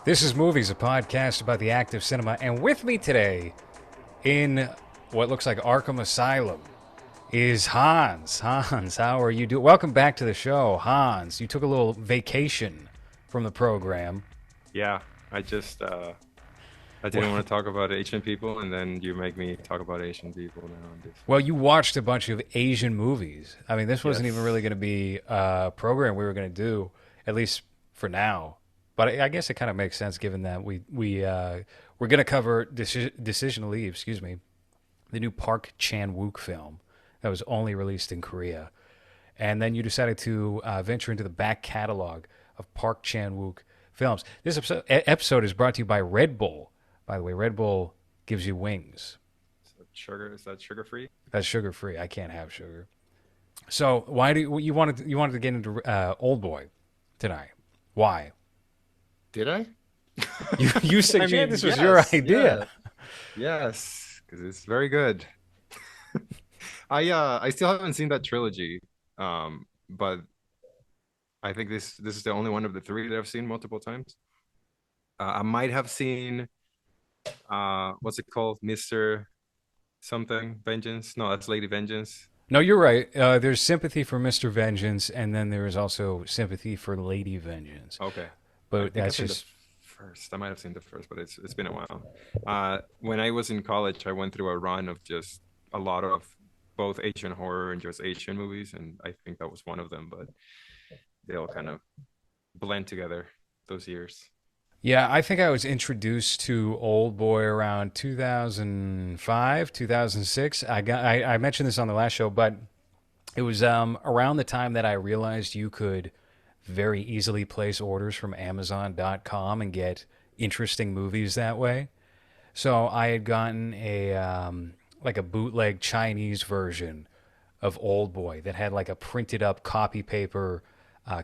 This is Movies, a podcast about the act of cinema, and with me today, in what looks like Arkham Asylum, is Hans. Hans, how are you doing? Welcome back to the show, Hans. You took a little vacation from the program. Yeah, I didn't want to talk about Asian people, and then you make me talk about Asian people now on this. Well, you watched a bunch of Asian movies. I mean, this wasn't even really Yes. going to be a program we were going to do, at least for now. But I guess it kind of makes sense given that we're going to cover Decision to Leave, excuse me, the new Park Chan-wook film that was only released in Korea. And then you decided to venture into the back catalog of Park Chan-wook films. This episode is brought to you by Red Bull. By the way, Red Bull gives you wings. Is that sugar free? That's sugar free. I can't have sugar. So why do you wanted to get into Oldboy tonight? Why? Did I? You I said mean, this was your yes, yeah, idea. yes, because it's very good. I still haven't seen that trilogy, but I think this is the only one of the three that I've seen multiple times. I might have seen what's it called, Mister Something Vengeance? No, that's Lady Vengeance. No, you're right. There's sympathy for Mr. Vengeance, and then there is also sympathy for Lady Vengeance. Okay. I But think I've that's seen the just first. I might have seen the first, but it's been a while. When I was in college, I went through a run of just a lot of both Asian horror and just Asian movies, and I think that was one of them, but they all kind of blend together those years. yeah. I think I was introduced to Old Boy around 2005, 2006. I mentioned this on the last show, but it was around the time that I realized you could very easily place orders from Amazon.com and get interesting movies that way. So I had gotten a like a bootleg Chinese version of Old Boy that had like a printed up copy paper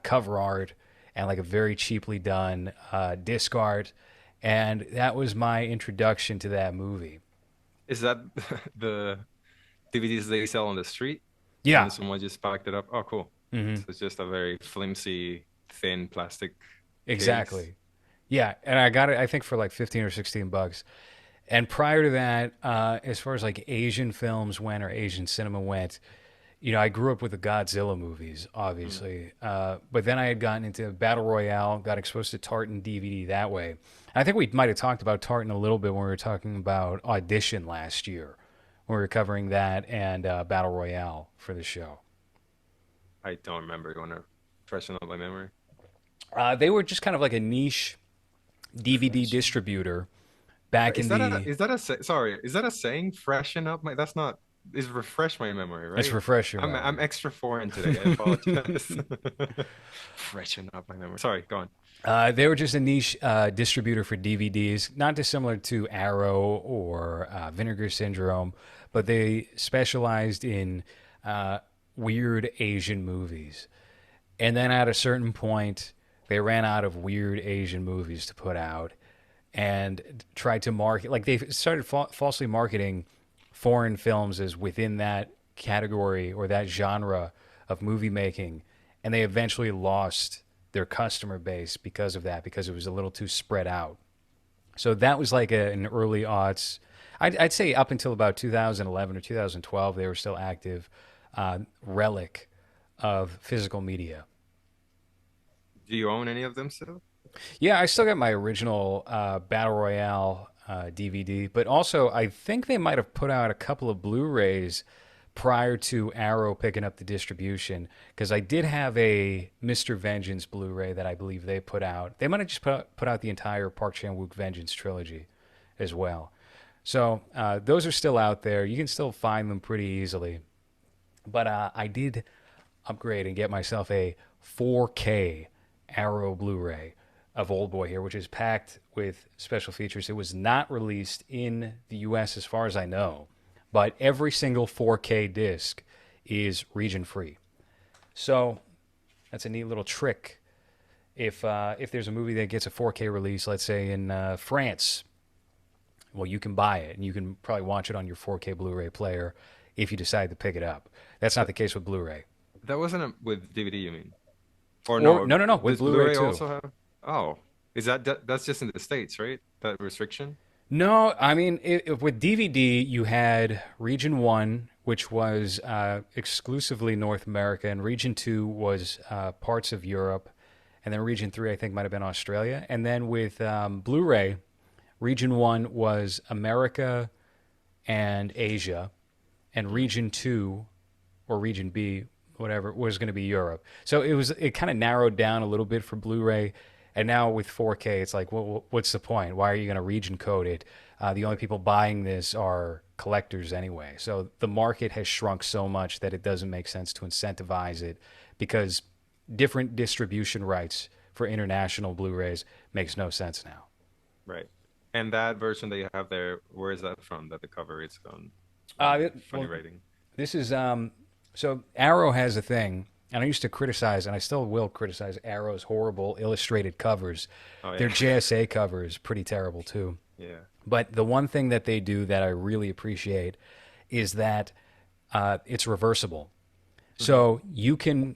cover art and like a very cheaply done disc art, and that was my introduction to that movie. Is that the DVDs they sell on the street? Yeah, And someone just packed it up? Oh, cool. hmm So it's just a very flimsy, thin plastic case. exactly. Yeah, and I got it I think for like 15 or 16 bucks. And prior to that, as far as like Asian films went or Asian cinema went, I grew up with the Godzilla movies, Mm. obviously. But then I had gotten into Battle Royale, got exposed to Tartan DVD that way. I think we might have talked about Tartan a little bit when we were talking about Audition last year, when we were covering that and Battle Royale for the show. I don't remember. You want to freshen up my memory? They were just kind of like a niche DVD Fresh. distributor back in the. Sorry, is that a saying? Freshen up my that's not is refresh my memory, Let's right? refresh your I'm memory. extra foreign today. I apologize. Freshen up my memory. Sorry, go on. They were just a niche distributor for DVDs, not dissimilar to Arrow or Vinegar Syndrome, but they specialized in uh, weird Asian movies. And then at a certain point, they ran out of weird Asian movies to put out and tried to market, like they started falsely marketing foreign films as within that category or that genre of movie making. And they eventually lost their customer base because of that, because it was a little too spread out. So that was like an early aughts. I'd say up until about 2011 or 2012, they were still active relic of physical media. Do you own any of them still? Yeah, I still got my original Battle Royale DVD, but also I think they might have put out a couple of Blu-rays prior to Arrow picking up the distribution because I did have a Mr. Vengeance Blu-ray that I believe they put out. They might have just put out the entire Park Chan-wook Vengeance trilogy as well. So those are still out there. You can still find them pretty easily. But I did upgrade and get myself a 4K Arrow Blu-ray of Oldboy here, which is packed with special features. It was not released in the U.S. as far as I know, but every single 4K disc is region free. So that's a neat little trick. If there's a movie that gets a 4K release, let's say in France, well, you can buy it and you can probably watch it on your 4K Blu-ray player if you decide to pick it up. That's not That the case with Blu-ray. that wasn't with DVD, you mean? Or Or no? no, no, no, with Does Blu-ray Blu-ray too. also have? Oh. That's just in the States, right? That restriction? No, I mean, with DVD, you had Region 1, which was exclusively North America, and Region 2 was parts of Europe, and then Region 3, I think, might have been Australia. And then with Blu ray, Region 1 was America and Asia, and Mm, Region 2 or Region B, whatever, was going to be Europe. So it kind of narrowed down a little bit for Blu-ray, and now with 4K, it's like, what's the point? Why are you going to region code it? The only right, people buying this are collectors anyway. So the market has shrunk so much that it doesn't make sense to incentivize it because different distribution rights for international Blu-rays makes no sense now. right. And that version that you have there, where is that from? That the cover is on funny Well, writing. this is so Arrow has a thing, and I used to criticize, and I still will criticize Arrow's horrible illustrated covers. Oh Their yeah, JSA cover is pretty terrible too. yeah. But the one thing that they do that I really appreciate is that it's reversible. Hmm. So you can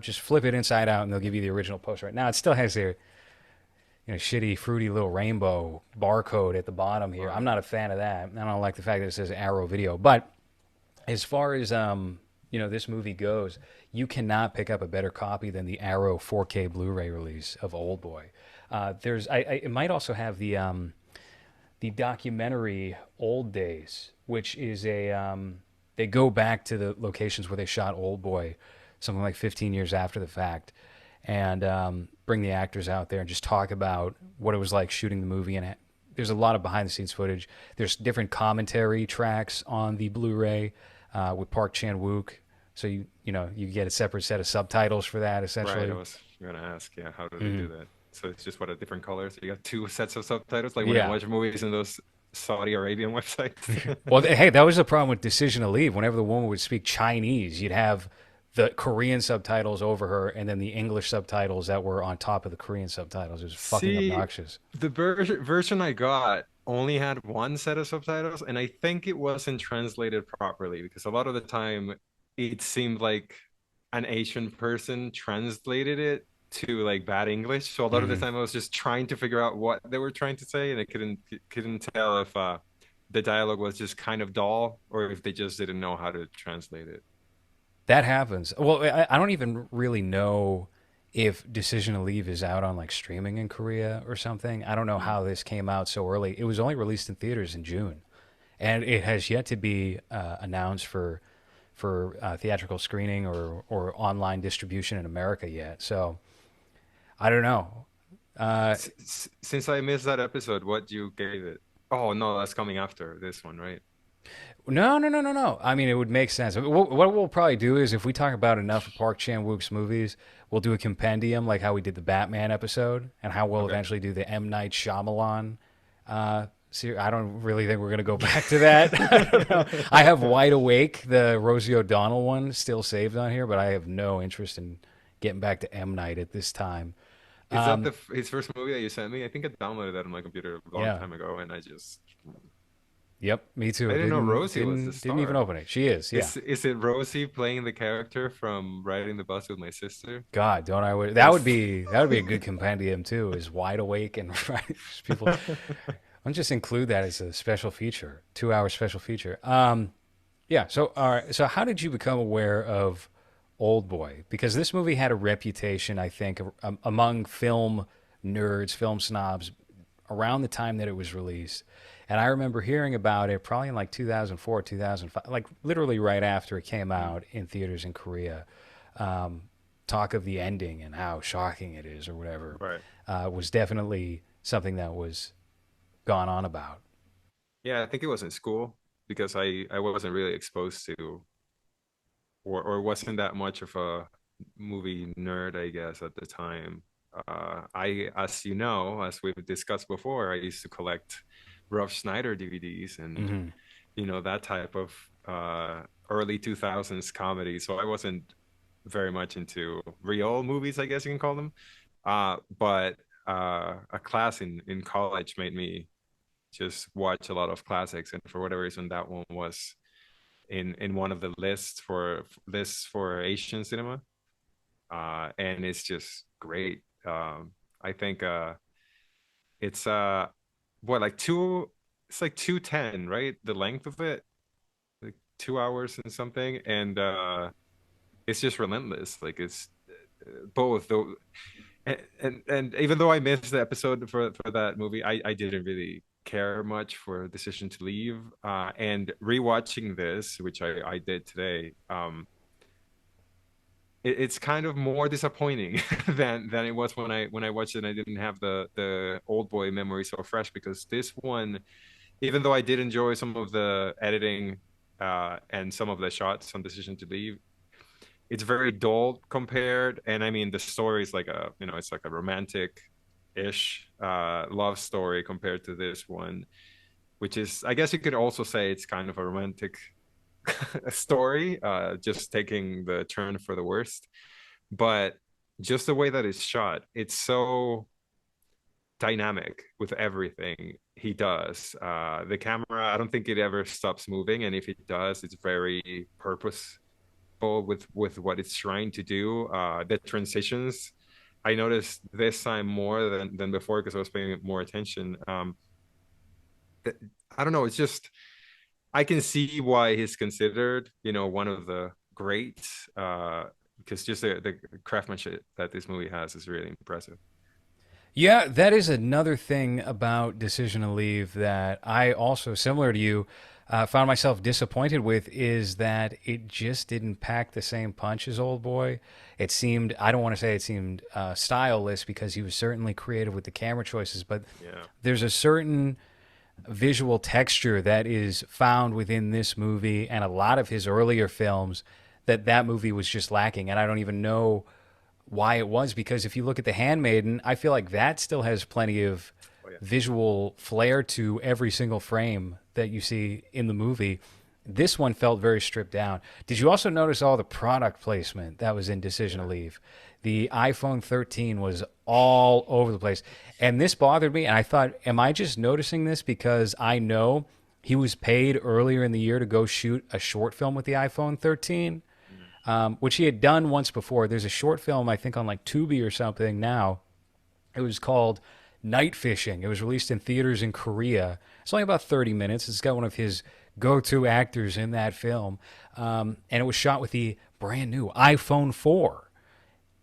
just flip it inside out, and they'll give you the original poster. Right now, it still has their shitty, fruity little rainbow barcode at the bottom here. I'm Wow. not a fan of that. I don't like the fact that it says Arrow Video. But as far as this movie goes, you cannot pick up a better copy than the Arrow 4K Blu-ray release of Oldboy. It might also have the documentary Old Days, which is they go back to the locations where they shot Oldboy, something like 15 years after the fact, and bring the actors out there and just talk about what it was like shooting the movie. And there's a lot of behind the scenes footage. There's different commentary tracks on the Blu-ray with Park Chan-wook, so you get a separate set of subtitles for that Right, I essentially. was gonna ask, yeah, how do they Hmm. do that? So it's just what a different color. So you got two sets of subtitles, like when I Yeah. watch movies in those Saudi Arabian websites. Well, hey, that was the problem with Decision to Leave. Whenever the woman would speak Chinese, you'd have the Korean subtitles over her, and then the English subtitles that were on top of the Korean subtitles. It was fucking See, obnoxious. the version I got only had one set of subtitles, and I think it wasn't translated properly because a lot of the time it seemed like an Asian person translated it to like bad English. So a lot of the Hmm. time I was just trying to figure out what they were trying to say, and I couldn't tell if the dialogue was just kind of dull or if they just didn't know how to translate it. That happens. Well, I don't even really know if Decision to Leave is out on like streaming in Korea or something. I don't know Mm. how this came out so early. It was only released in theaters in June, and it has yet to be announced for theatrical screening or online distribution in America yet. So I don't know. Uh, Since I missed that episode, what you gave it? Oh no, that's coming after this one, right? no, no, no, no, no. I mean, it would make sense. What we'll probably do is if we talk about enough of Park Chan Wook's movies, we'll do a compendium like how we did the Batman episode, and how we'll Okay. eventually do the M Night Shyamalan. I don't really think we're gonna go back to that. I don't know. I have Wide Awake, the Rosie O'Donnell one, still saved on here, but I have no interest in getting back to M Night at this time. Is that Um, his first movie that you sent me? I think I downloaded that on my computer a long yeah. time ago, and I just Yep. Me I too. didn't know Didn't Rosie was the didn't didn't even star. open it. She is. Yeah. Is it Rosie playing the character from Riding the Bus with My Sister? God, don't I wish that would Yes. be a good compendium too. Is Wide Awake and right, people. I'll just include that as a special feature, 2 hour special feature. Yeah. So, all right. So, how did you become aware of Old Boy? Because this movie had a reputation, I think, among film nerds, film snobs, around the time that it was released. And I remember hearing about it probably in like 2004, 2005, like literally right after it came Mm, out in theaters in Korea. Um, Talk of the ending and how shocking it is, or whatever, right. was definitely something that was gone on about. Yeah, I think it was in school because I wasn't really exposed to or wasn't that much of a movie nerd, I guess, at the time. As you know, as we've discussed before, I used to collect Rough Schneider DVDs and Hmm. that type of early 2000s comedy. So I wasn't very much into real movies, I guess you can call them. But a class in college made me just watch a lot of classics, and for whatever reason, that one was in one of the lists for Asian cinema, and it's just great. I think. It's what like two it's like 210, right? The length of it, like 2 hours and something, and it's just relentless. Like it's both though, and even though I missed the episode for that movie, I didn't really care much for Decision to Leave. And rewatching this, which I did today, it's kind of more disappointing than it was when I watched it and I didn't have the old boy memory so fresh, because this one, even though I did enjoy some of the editing and some of the shots on Decision to Leave, it's very dull compared. And I mean, the story is like a, it's like a romantic ish love story compared to this one, which is, I guess you could also say it's kind of a romantic story, just taking the turn for the worst. But just the way that it's shot, it's so dynamic with everything he does. The camera, I don't think it ever stops moving, and if it does, it's very purposeful with what it's trying to do. The transitions, I noticed this time more than before because I was paying more attention. I don't know. It's just I can see why he's considered, one of the greats. Because just the craftsmanship that this movie has is really impressive. Yeah, that is another thing about Decision to Leave that I also, similar to you, found myself disappointed with, is that it just didn't pack the same punch as Old Boy. It seemed, I don't want to say it seemed styleless, because he was certainly creative with the camera choices, but Yeah. there's a certain visual texture that is found within this movie and a lot of his earlier films that movie was just lacking. And I don't even know why it was, because if you look at The Handmaiden, I feel like that still has plenty of Oh yeah. visual flair to every single frame that you see in the movie. This one felt very stripped down. Did you also notice all the product placement that was in Decision to Yeah. Leave? The iPhone 13 was all over the place. And this bothered me. And I thought, am I just noticing this because I know he was paid earlier in the year to go shoot a short film with the iPhone 13? Mm. Which he had done once before. There's a short film, I think, on like Tubi or something now. It was called Night Fishing. It was released in theaters in Korea. It's only about 30 minutes. It's got one of his go to actors in that film. And it was shot with the brand new iPhone 4.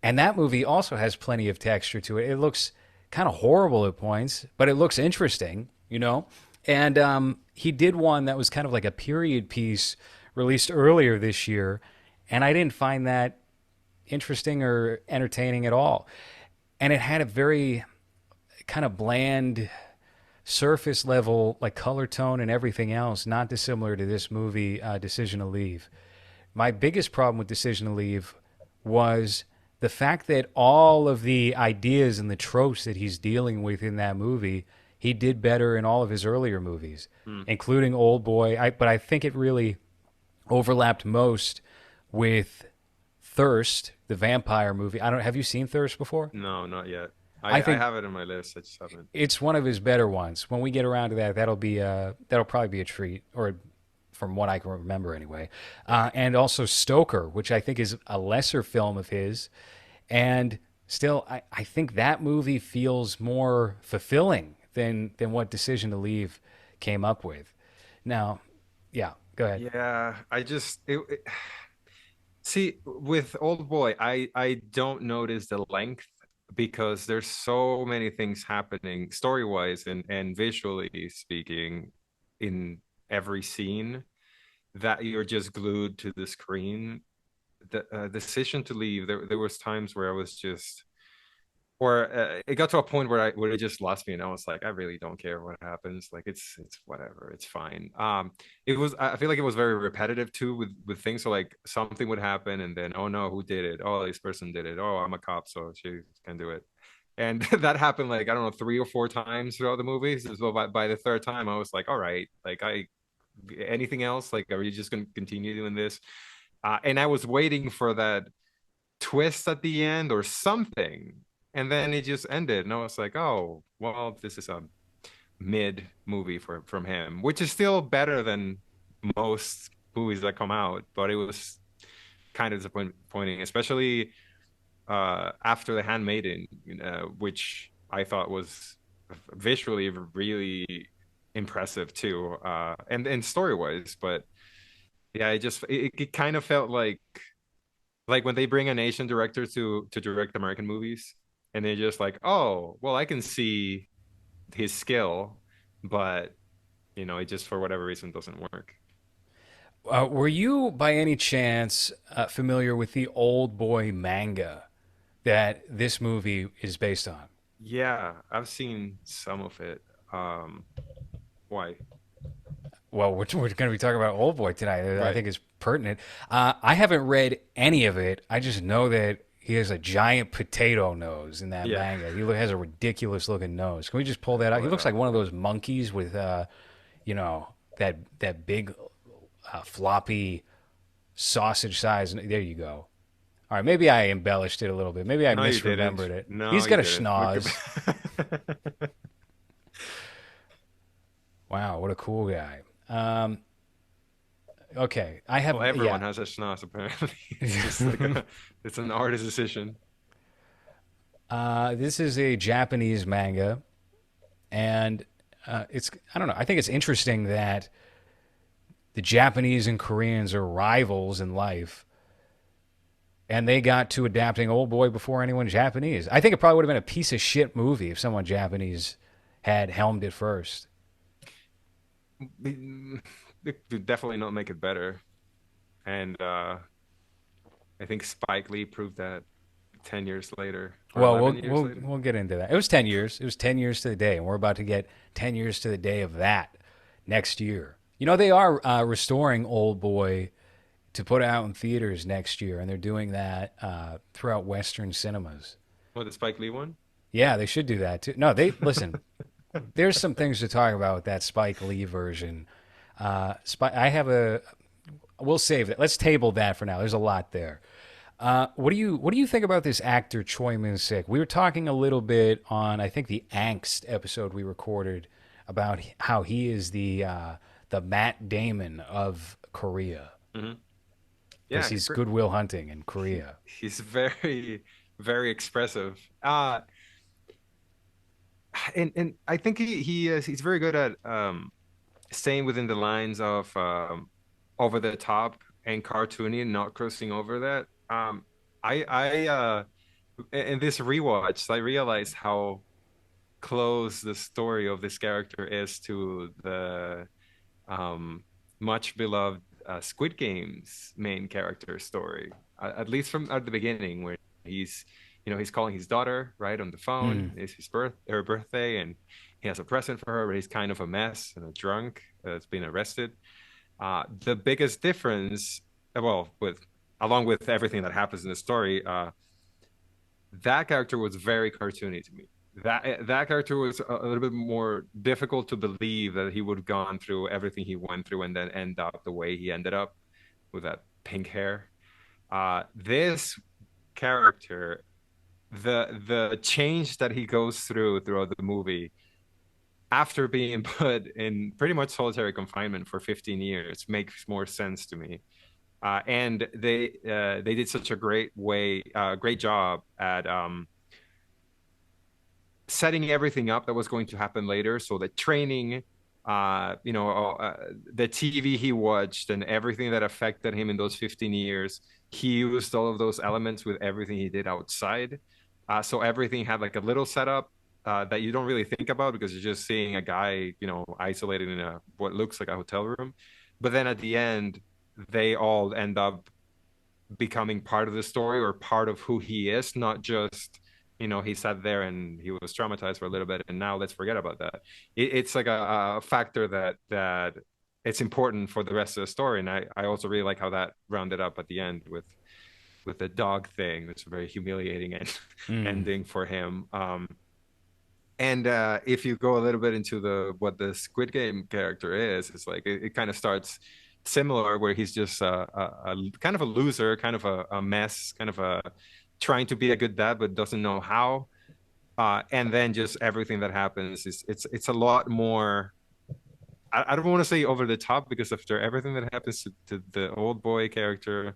And that movie also has plenty of texture to it. It looks kind of horrible at points, but it looks interesting, you know? And he did one that was kind of like a period piece released earlier this year. And I didn't find that interesting or entertaining at all. And it had a very kind of bland, surface level, like color tone and everything else, not dissimilar to this movie, Decision to Leave. My biggest problem with Decision to Leave was the fact that all of the ideas and the tropes that he's dealing with in that movie, he did better in all of his earlier movies, Mm. including Old Boy. But I think it really overlapped most with Thirst, the vampire movie. I don't. Have you seen Thirst before? No, not yet. I I think have it in my list. I just haven't. it's one of his better ones. When we get around to that, that'll probably be a treat, or from what I can remember anyway. And also Stoker, which I think is a lesser film of his, and still, I think that movie feels more fulfilling than what Decision to Leave came up with. Now, yeah, go ahead. Yeah, see, with Old Boy, I don't notice the length because there's so many things happening story-wise and visually speaking in every scene that you're just glued to the screen. The decision to leave, there was times where I was just, or it got to a point where it just lost me, and I was like, I really don't care what happens. Like it's whatever, it's fine. It was, I feel like it was very repetitive too with things. So like something would happen, and then, oh no, who did it? Oh, this person did it. Oh, I'm a cop, so she can do it. And that happened like, I don't know, 3 or 4 times throughout the movie. So by the third time, I was like, all right, like anything else? Like, are you just gonna continue doing this? And I was waiting for that twist at the end or something, and then it just ended, and I was like, oh well, this is a mid movie from him, which is still better than most movies that come out, but it was kind of disappointing, especially after The Handmaiden, which I thought was visually really impressive too, and story wise. But yeah, it kind of felt like when they bring an Asian director to direct American movies, and they're just like, oh, well, I can see his skill, but it just for whatever reason doesn't work. Were you by any chance familiar with the Old Boy manga that this movie is based on? Yeah, I've seen some of it. Why? Well, we're going to be talking about Old Boy tonight. I Right. think it's pertinent. I haven't read any of it. I just know that he has a giant potato nose in that Yeah. manga. Has a ridiculous looking nose. Can we just pull that out? Pull He it looks like up. one of those monkeys with, that big floppy sausage size. There you go. All right, maybe I embellished it a little bit. Maybe I No, you didn't. misremembered it. No, He's you got a didn't. Look schnoz. at Wow, what a cool guy. Okay, I Well, have everyone yeah. has a schnoz apparently. It's just like it's an artist decision. This is a Japanese manga, and it's I don't know. I think it's interesting that the Japanese and Koreans are rivals in life, and they got to adapting Old Boy before anyone Japanese. I think it probably would have been a piece of shit movie if someone Japanese had helmed it first. It could definitely not make it better. And I think Spike Lee proved that 10 years later or Well, 11 years later. we'll get into that. It was 10 years. It was 10 years to the day, and we're about to get 10 years to the day of that next year. They are restoring Old Boy to put out in theaters next year, and they're doing that throughout Western cinemas. What, the Spike Lee one? Yeah, they should do that too. No, they listen. There's some things to talk about with that Spike Lee version. I have a. We'll save that. Let's table that for now. There's a lot there. What do you think about this actor Choi Min Sik? We were talking a little bit on I think the Angst episode we recorded about how he is the Matt Damon of Korea Hmm. because Yeah, he's Goodwill Hunting in Korea. he's very, very expressive. And I think he's very good at staying within the lines of over the top and cartoony and not crossing over that. I in this rewatch, I realized how close the story of this character is to the um, much beloved Squid Game's main character story, at least from at the beginning, where he's calling his daughter right on the phone. Mm. It's her birthday, and he has a present for her, but he's kind of a mess and a drunk that's been arrested. The biggest difference, well, with along with everything that happens in the story, that character was very cartoony to me. That character was a little bit more difficult to believe that he would have gone through everything he went through and then end up the way he ended up with that pink hair. This character, the change that he goes throughout the movie after being put in pretty much solitary confinement for 15 years makes more sense to me. And they did such a great job at setting everything up that was going to happen later. So the training, the TV he watched and everything that affected him in those 15 years, he used all of those elements with everything he did outside. So everything had like a little setup that you don't really think about because you're just seeing a guy, isolated in what looks like a hotel room. But then at the end, they all end up becoming part of the story or part of who he is, not just he sat there and he was traumatized for a little bit and now let's forget about that. It's like a factor that it's important for the rest of the story, and I also really like how that rounded up at the end with the dog thing. It's a very humiliating Mm. ending for him. And if you go a little bit into the what the Squid Game character is, it's like it kind of starts similar, where he's just a kind of a loser, kind of a mess, kind of a trying to be a good dad but doesn't know how. And then just everything that happens is it's a lot more. I don't want to say over the top because after everything that happens to the old boy character,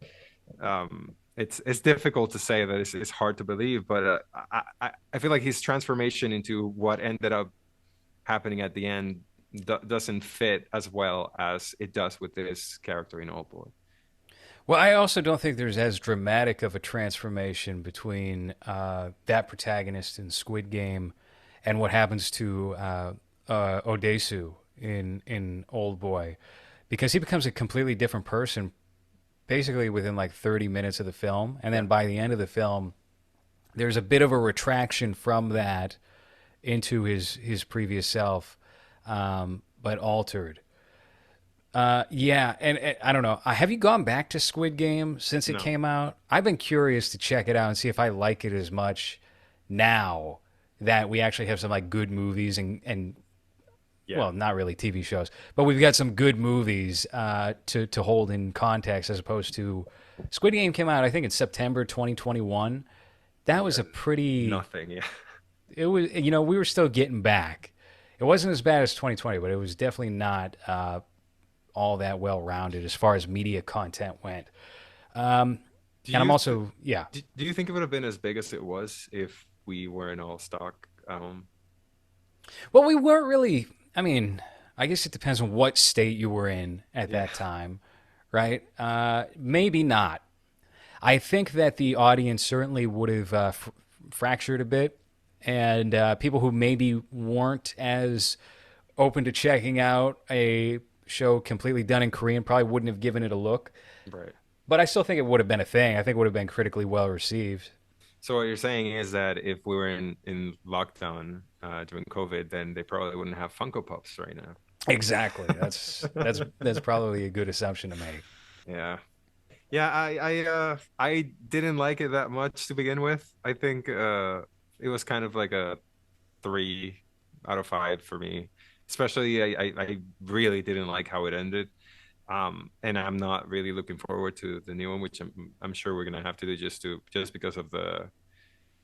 it's difficult to say that it's hard to believe, but I feel like his transformation into what ended up happening at the end doesn't fit as well as it does with this character in Oldboy. Well, I also don't think there's as dramatic of a transformation between that protagonist in Squid Game and what happens to Odesu in Old Boy, because he becomes a completely different person basically within like 30 minutes of the film, and Yeah. then by the end of the film, there's a bit of a retraction from that into his previous self, but altered. Yeah, and I don't know. Have you gone back to Squid Game since it No. came out? I've been curious to check it out and see if I like it as much now that we actually have some like good movies and Yeah. well, not really TV shows, but we've got some good movies to hold in context as opposed to Squid Game came out I think in September 2021. That was Yeah. a pretty Nothing. Yeah. it was we were still getting back. It wasn't as bad as 2020, but it was definitely not all that well rounded as far as media content went. Do And I'm you also, yeah. do you think it would have been as big as it was if we were in all stock? Well, we weren't really. I mean, I guess it depends on what state you were in at Yeah. that time, right? Maybe not. I think that the audience certainly would have fractured a bit, and people who maybe weren't as open to checking out a show completely done in Korean probably wouldn't have given it a look. Right. But I still think it would have been a thing. I think it would have been critically well received. So what you're saying is that if we were in lockdown during COVID, then they probably wouldn't have Funko Pops right now. Exactly. That's probably a good assumption to make. Yeah. Yeah, I didn't like it that much to begin with. I think it was kind of like a 3 out of 5 for me. Especially I really didn't like how it ended. And I'm not really looking forward to the new one, which I'm sure we're gonna have to do just because of the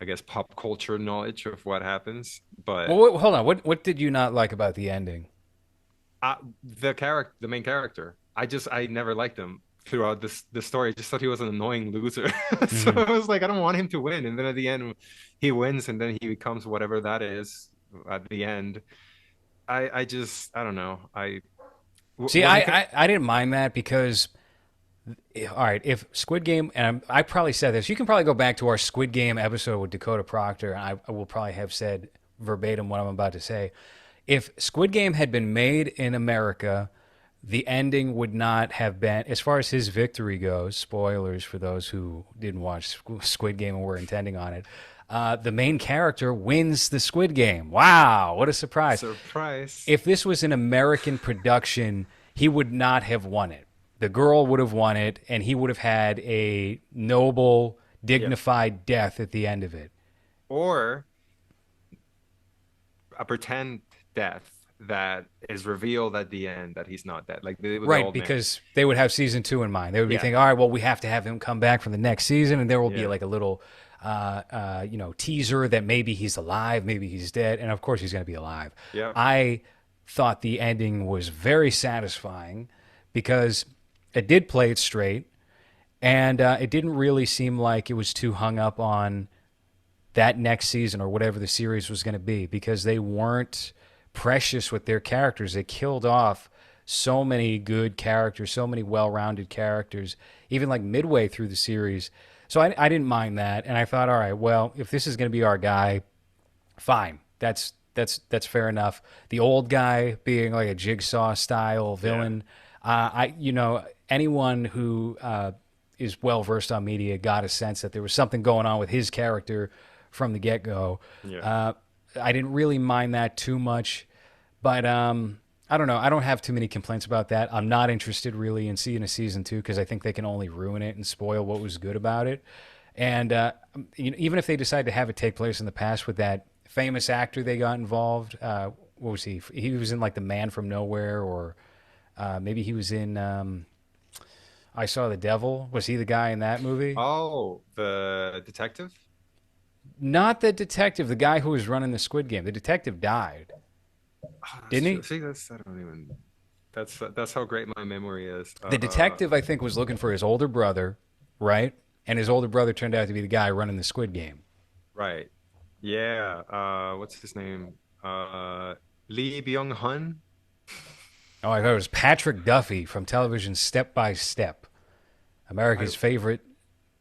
I guess pop culture knowledge of what happens. But Well, hold on. What did you not like about the ending? the main character, I never liked him throughout the story. I just thought he was an annoying loser. So Hmm. I was like, I don't want him to win. And then at the end, he wins, and then he becomes whatever that is at the end. I don't know. See, Was it? I didn't mind that because all right, if Squid Game, and I probably said this, you can probably go back to our Squid Game episode with Dakota Proctor, and I will probably have said verbatim what I'm about to say. If Squid Game had been made in America, the ending would not have been, as far as his victory goes, spoilers for those who didn't watch Squid Game and were intending on it. The main character wins the Squid Game. Wow, what a surprise. Surprise. If this was an American production, he would not have won it. The girl would have won it, and he would have had a noble, Yeah. dignified death at the end of it. Or a pretend death that is revealed at the end that he's not dead, like the Right, old man. because they would have season two in mind. They would be Yeah. thinking, all right, well, we have to have him come back for the next season, and there will be Yeah. like a little, teaser that maybe he's alive, maybe he's dead, and of course he's going to be alive. Yeah. I thought the ending was very satisfying because it did play it straight, and it didn't really seem like it was too hung up on that next season or whatever the series was going to be because they weren't precious with their characters. They killed off so many good characters, so many well-rounded characters, even like midway through the series. So I didn't mind that, and I thought, all right, well, if this is going to be our guy, fine. That's fair enough. The old guy being like a Jigsaw style Yeah. villain. Anyone who is well versed on media got a sense that there was something going on with his character from the get go. Yeah. I didn't really mind that too much, but I don't know. I don't have too many complaints about that. I'm not interested really in seeing a season two because I think they can only ruin it and spoil what was good about it. And even if they decide to have it take place in the past with that famous actor they got involved, what was he? He was in like The Man from Nowhere, or maybe he was in I Saw the Devil. Was he the guy in that movie? Oh, the detective? Not the detective, the guy who was running the Squid Game. The detective died, Ah, that's didn't true. he? See, I don't even. That's how great my memory is. The detective, I think, was looking for his older brother, right? And his older brother turned out to be the guy running the Squid Game. Right. Yeah. What's his name? Uh, Lee Byung-hun. Oh, I thought it was Patrick Duffy from television's Step by Step, I America's favorite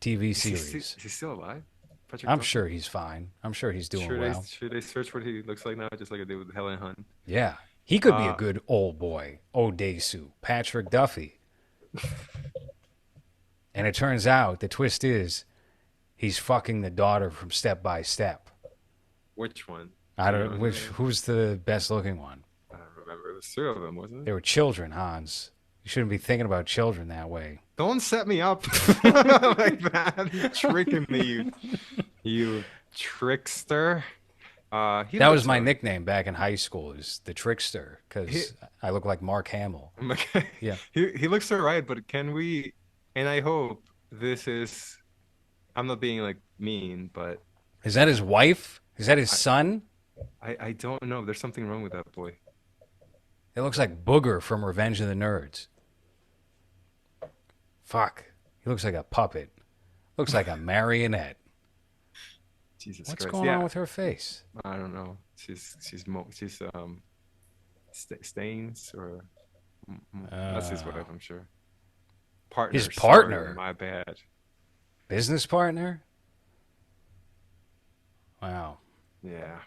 TV series. is he still alive? Patrick I'm Duffy? sure he's fine. I'm sure he's doing well. Should they search what he looks like now, just like I did with Helen Hunt? Yeah, he could be a Uh, good old boy, Odesu, Patrick Duffy. And it turns out the twist is he's fucking the daughter from Step by Step. which one? I Do you don't which remember? who's the best looking one. I don't remember. It was three of them, wasn't They it? were children, Hans. You shouldn't be thinking about children that way. Don't set me up like that. You're tricking me, you trickster. He That was looks my alright. nickname back in high school, is the trickster, He, because I look like Mark Hamill. I'm like, Yeah. he looks alright, but can we? And I hope this is. I'm not being like mean, but Is that his wife? Is that his I son? I don't know. There's something wrong with that boy. It looks like Booger from Revenge of the Nerds. Fuck. He looks like a puppet. Looks like a marionette. Jesus What's Christ. going on Yeah, with her face? I don't know. She's Stains or that's his wife, Uh, I'm sure. his Partner. Sorry, partner? my bad. Business partner? Wow. Yeah.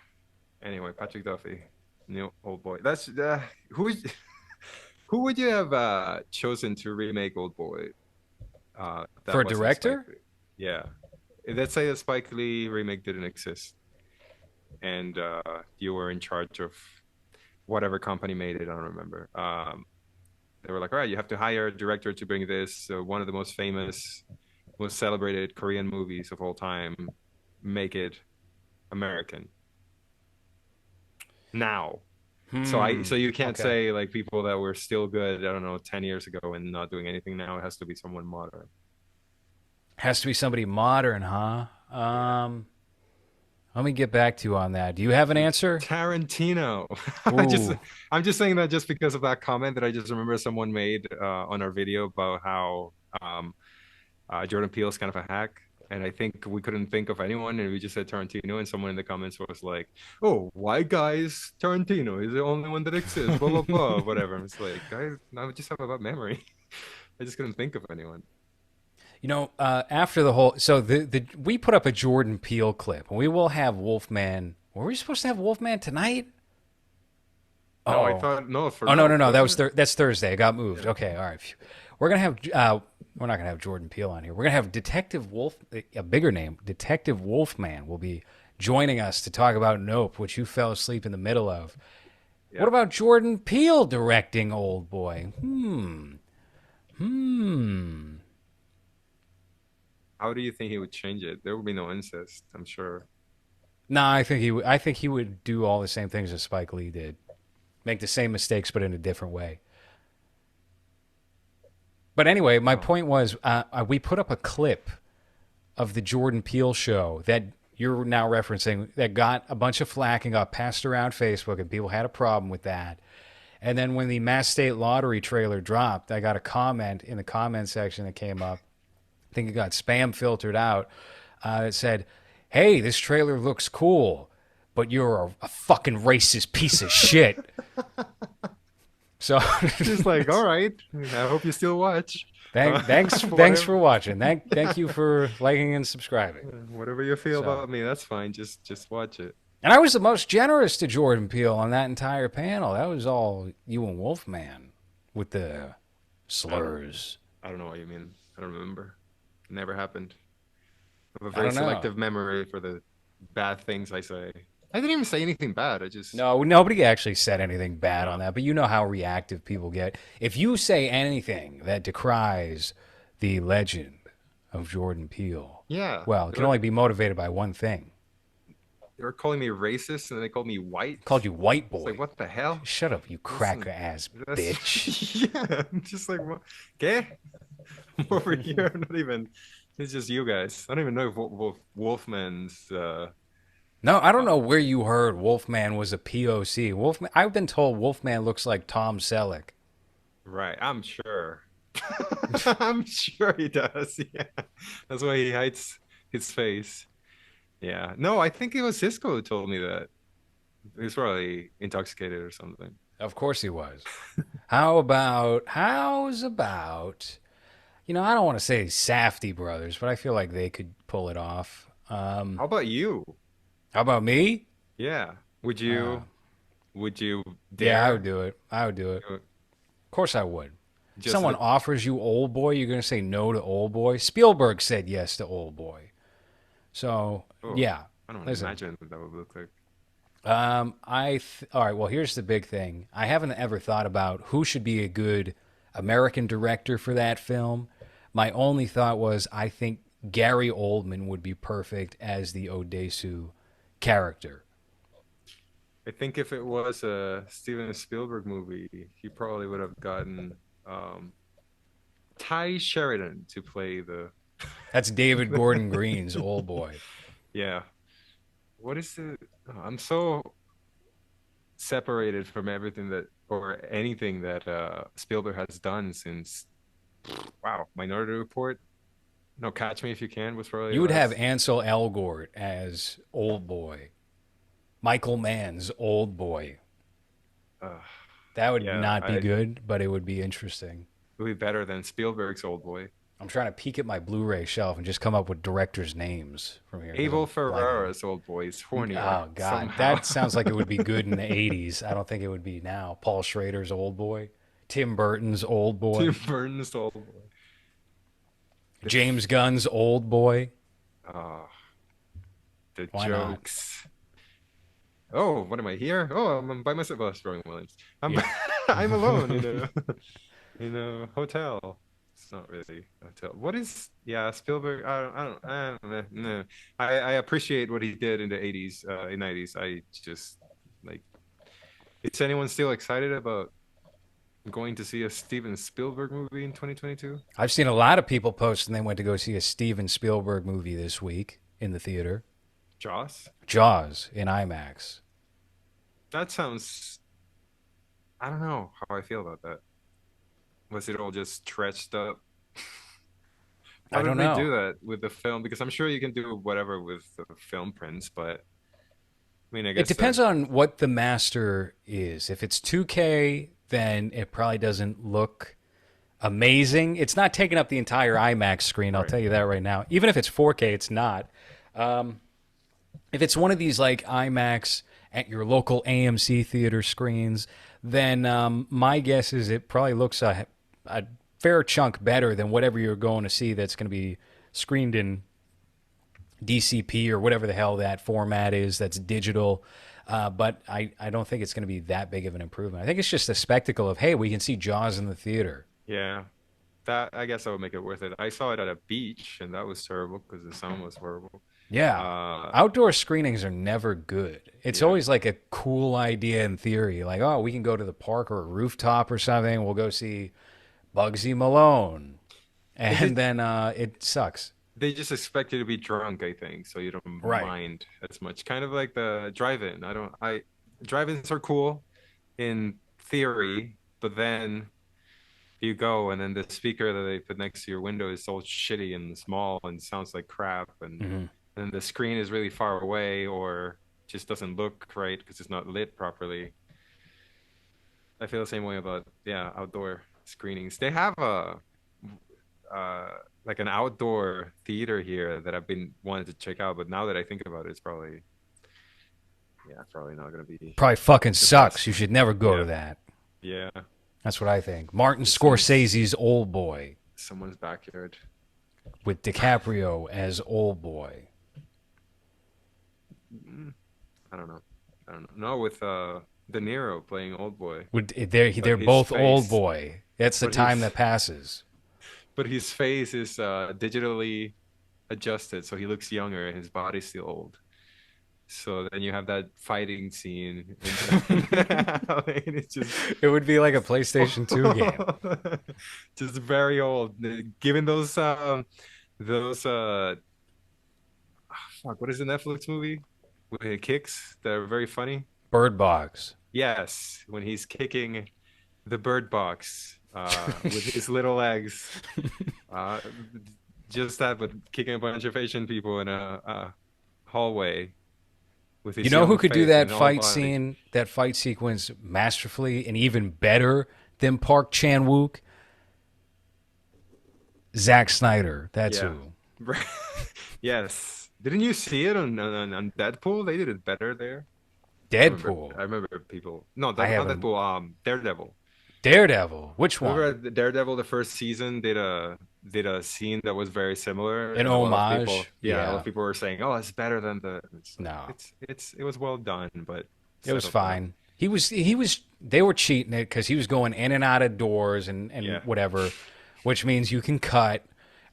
Anyway, Patrick Duffy, new old boy. That's who is who would you have chosen to remake Old Boy? For That a wasn't Spike director? Lee. Yeah. Let's say the Spike Lee remake didn't exist, and you were in charge of whatever company made it. I don't remember. They were like, all right, you have to hire a director to bring this one of the most famous, most celebrated Korean movies of all time, make it American now. So Hmm. you can't Okay. say like people that were still good, I don't know, 10 years ago and not doing anything now. It has to be someone modern. Has to be somebody modern, huh? Yeah. Let me get back to you on that. Do you have an answer? Tarantino. I just Ooh. I'm just saying that just because of that comment that I just remember someone made on our video about how Jordan Peele is kind of a hack. And I think we couldn't think of anyone, and we just said Tarantino, and someone in the comments was like, "Oh, why guys Tarantino? He's the only one that exists." Blah blah blah, whatever. I'm just like, guys, I just have a bad memory. I just couldn't think of anyone. After the whole, so the we put up a Jordan Peele clip, and we will have Wolfman. Were we supposed to have Wolfman tonight? No, I Oh, thought no for oh no, real, no, no. That wasn't was it? that's Thursday. It got moved. Yeah. Okay, all right. Phew. We're gonna have. We're not gonna have Jordan Peele on here. We're gonna have Detective Wolf, a bigger name, Detective Wolfman, will be joining us to talk about Nope, which you fell asleep in the middle of. What Yeah. about Jordan Peele directing Old Boy? Hmm. How do you think he would change it? There would be no incest, I'm sure. No, I think I think he would do all the same things as Spike Lee did. Make the same mistakes, but in a different way. But anyway, my Oh, point was, we put up a clip of the Jordan Peele show that you're now referencing that got a bunch of flack and got passed around Facebook, and people had a problem with that. And then when the Mass State Lottery trailer dropped, I got a comment in the comment section that came up. I think it got spam filtered out. It said, "Hey, this trailer looks cool, but you're a fucking racist piece of shit." So just like, all right. I hope you still watch. thanks Whatever, for watching. Thank you for liking and subscribing. whatever you feel So, about me, that's fine. Just watch it. and I was the most generous to Jordan Peele on that entire panel. That was all you and Wolfman with the I don't slurs. I don't know what you mean. I don't remember. It never happened. I have a I very don't know. selective memory for the bad things I say. I didn't even say anything bad. I just No, nobody actually said anything bad on no. that, but you know how reactive people get. If you say anything that decries the legend of Jordan Peele, Yeah. well, it can only be motivated by one thing. They were calling me racist and they called me white. Called you white It's like, boy. what the hell? Shut up, you Listen, cracker ass bitch. that's yeah. I'm just like, what? Okay, I'm over here. Not even. It's just you guys. I don't even know if Wolfman's. No, I don't Uh, know where you heard Wolfman was a POC. Wolfman, I've been told Wolfman looks like Tom Selleck. right. I'm sure. I'm sure he does. Yeah. That's why he hides his face. Yeah. No, I think it was Cisco who told me that. He's probably intoxicated or something. Of course he was. How's about, I don't want to say Safdie brothers, but I feel like they could pull it off. How about you? How about me? Yeah. Would Uh, you would you yeah, I would dare do it. I would do it. uh, Of course I would. just Someone let offers you Old Boy, you're going to say no to Old Boy? Spielberg said yes to Old Boy. So, oh, yeah. I don't Listen, imagine what that would look like. all right, well, here's the big thing. I haven't ever thought about who should be a good American director for that film. My only thought was I think Gary Oldman would be perfect as the Odesu character. I think if it was a Steven Spielberg movie, he probably would have gotten um Ty Sheridan to play the That's David Gordon Green's Old Boy. yeah. What is the I'm so separated from everything that or anything that Spielberg has done since wow, Minority Report. No, Catch Me If You Can was probably You the would have last. Ansel Elgort as Old Boy, Michael Mann's Old Boy. Uh, That would yeah, not I be it good, but it would be interesting. would be better than Spielberg's Old Boy. I'm trying to peek at my Blu-ray shelf and just come up with directors' names from here because Abel I'm blanking. Ferrara's Old Boy is hornier Oh God, somehow. that sounds like it would be good in the '80s. I don't think it would be now. Paul Schrader's Old Boy, Tim Burton's Old Tim Boy, Burton's Old Boy. The James Gunn's Old Boy. uh, the Why not? jokes. Oh, what am I here? Oh, I'm by myself. Oh, it's Robin Williams. I'm Yeah. I'm alone in a in a hotel. It's not really a hotel. What is yeah, Spielberg? I don't know. I appreciate what he did in the 80s, in 90s. I just like is anyone still excited about going to see a Steven Spielberg movie in 2022? I've seen a lot of people post and they went to go see a Steven Spielberg movie this week in the theater. Joss? Jaws in IMAX. That sounds I don't know how I feel about that. Was it all just stretched up? How I did don't they know. do that with the film? Because I'm sure you can do whatever with the film prints, but I mean, I It guess the depends on what the master is. If it's 2K, then it probably doesn't look amazing. It's not taking up the entire IMAX screen, I'll right. tell you that right now. Even if it's 4K, it's not. If it's one of these like IMAX at your local AMC theater screens, then my guess is it probably looks a fair chunk better than whatever you're going to see that's going to be screened in DCP or whatever the hell that format is that's digital. But I don't think it's going to be that big of an improvement. I think it's just a spectacle of, hey, we can see Jaws in the theater. Yeah. That I guess that would make it worth it. I saw it at a beach and that was terrible because the sound was horrible. Yeah. Uh Outdoor screenings are never good. It's yeah. always like a cool idea in theory. Like, oh, we can go to the park or a rooftop or something. We'll go see Bugsy Malone. They And did then it sucks. they just expect you to be drunk, I think, so you don't Right. mind as much. Kind of like the drive-in. I drive-ins are cool in theory, but then you go and then the speaker that they put next to your window is so shitty and small and sounds like crap Hmm. and the screen is really far away or just doesn't look right because it's not lit properly. I feel the same way about yeah, outdoor screenings. They have a uh like an outdoor theater here that I've been wanting to check out, but now that I think about it, it's probably yeah, probably not gonna be Probably fucking the sucks. You best. should never go to Yeah, that. yeah. That's what I think. Martin It's someone's Scorsese's Old Boy someone's backyard. with DiCaprio as Old Boy. Mm, I don't know. I don't know. No, with De Niro playing Old Boy, but They're his both Old face, Boy. That's the but time that his passes. but his face is digitally adjusted, so he looks younger and his body's still old. So then you have that fighting scene in the alley, and it's just It would be like a PlayStation 2 game. just very old. Given those fuck, what is the Netflix movie with the kicks that are very funny? Bird Box. Yes, when he's kicking the bird box with his little legs. Uh, just that, but kicking a bunch of Asian people in a hallway. with You his know who young could do face that and whole fight body. scene, that fight sequence masterfully and even better than Park Chan-wook? Zack Snyder. That's Yeah. who. Yes. Didn't you see it on Deadpool? They did it better there. I Deadpool. remember people. No, I not haven't. Deadpool. Daredevil. Daredevil. Which Remember one? Daredevil, the first season did a scene that was very similar, An and a lot of people, homage? yeah, a lot Yeah. of people were saying, "Oh, it's better than the." It's like No. it was well done, but It was settle down. fine. They were cheating it because he was going in and out of doors and Yeah, whatever, which means you can cut.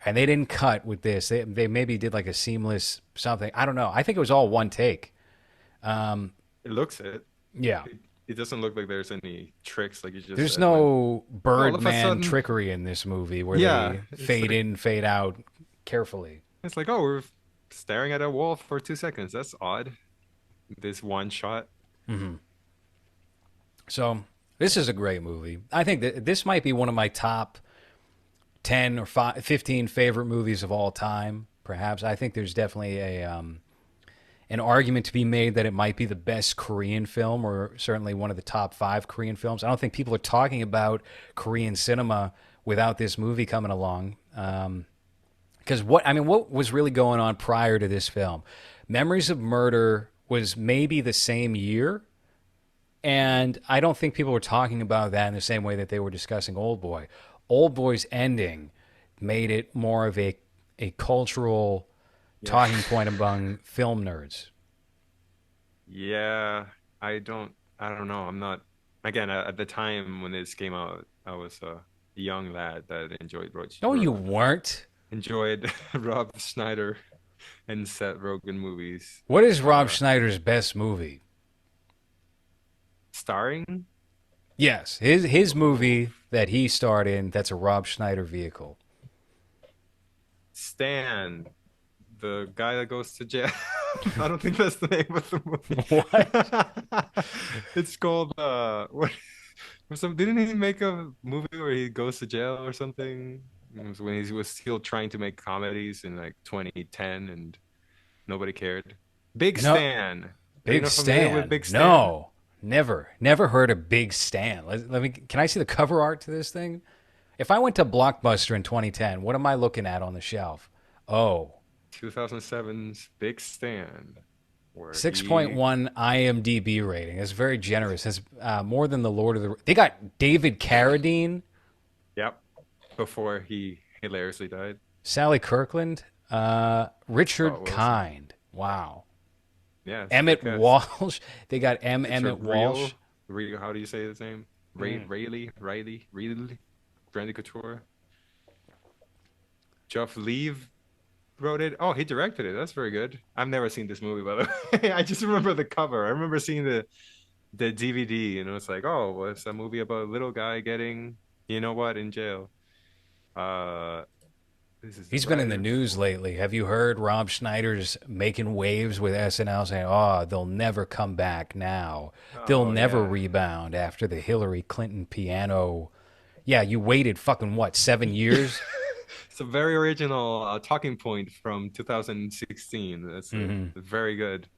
And they didn't cut with this. They maybe did like a seamless something. I don't know. I think it was all one take. it looks it. Yeah. It doesn't look like there's any tricks, like you just There's said. When no all of a Birdman sudden, trickery in this movie where yeah, they fade in, fade out carefully. it's like, oh, we're staring at a wall for 2 seconds. That's odd. This one shot. So this is a great movie. I think that this might be one of my top 10 or 15 favorite movies of all time. Perhaps I think there's definitely a an argument to be made that it might be the best Korean film, or certainly one of the top 5 Korean films. I don't think people are talking about Korean cinema without this movie coming along. Because what was really going on prior to this film? Memories of Murder was maybe the same year, and I don't think people were talking about that in the same way that they were discussing Oldboy. Oldboy's ending made it more of a cultural Yeah. talking point among film nerds. Yeah, I don't know. I'm not, again, at the time when this came out, I was a young lad that No, you weren't. enjoyed Rob Schneider and Seth Rogen movies. What is Rob Uh, Schneider's best movie? Starring, Yes, his ooh, movie that he starred in. That's a Rob Schneider vehicle. Stan, the guy that goes to jail. I don't think that's the name of the What? movie. It's called what or some didn't he make a movie where he goes to jail or something? It was when he was still trying to make comedies in like 2010 and nobody cared. Big No, Stan. Are you Big not familiar with Stan. Big Stan? No, never heard of Big Stan. Let me. Can I see the cover art to this thing? If I went to Blockbuster in 2010, what am I looking at on the shelf? Oh, 2007's Big Stan, where he 6.1 IMDb rating. That's very generous. That's more than the Lord of the. They got David Carradine, yep, before he hilariously died. Sally Kirkland, Scott Richard Wilson. Kind. Wow. Yeah, it's a good Emmett cast. Walsh. They got Emmett Richard Walsh. How do you say his name? Riley, Randy Couture. Jeff Leave wrote it. Oh, he directed it. That's very good. I've never seen this movie, by the way. I just remember the cover. I remember seeing the DVD, and it was like, oh, well, it's a movie about a little guy getting, you know what, in jail. Uh, this is the He's been in the writer news for. lately. Have you heard Rob Schneider's making waves with SNL saying, oh, they'll never come back now. They'll Oh never yeah, rebound after the Hillary Clinton piano. Yeah, you waited fucking what, 7 years? it's a very original talking point from 2016. That's Hmm. very good.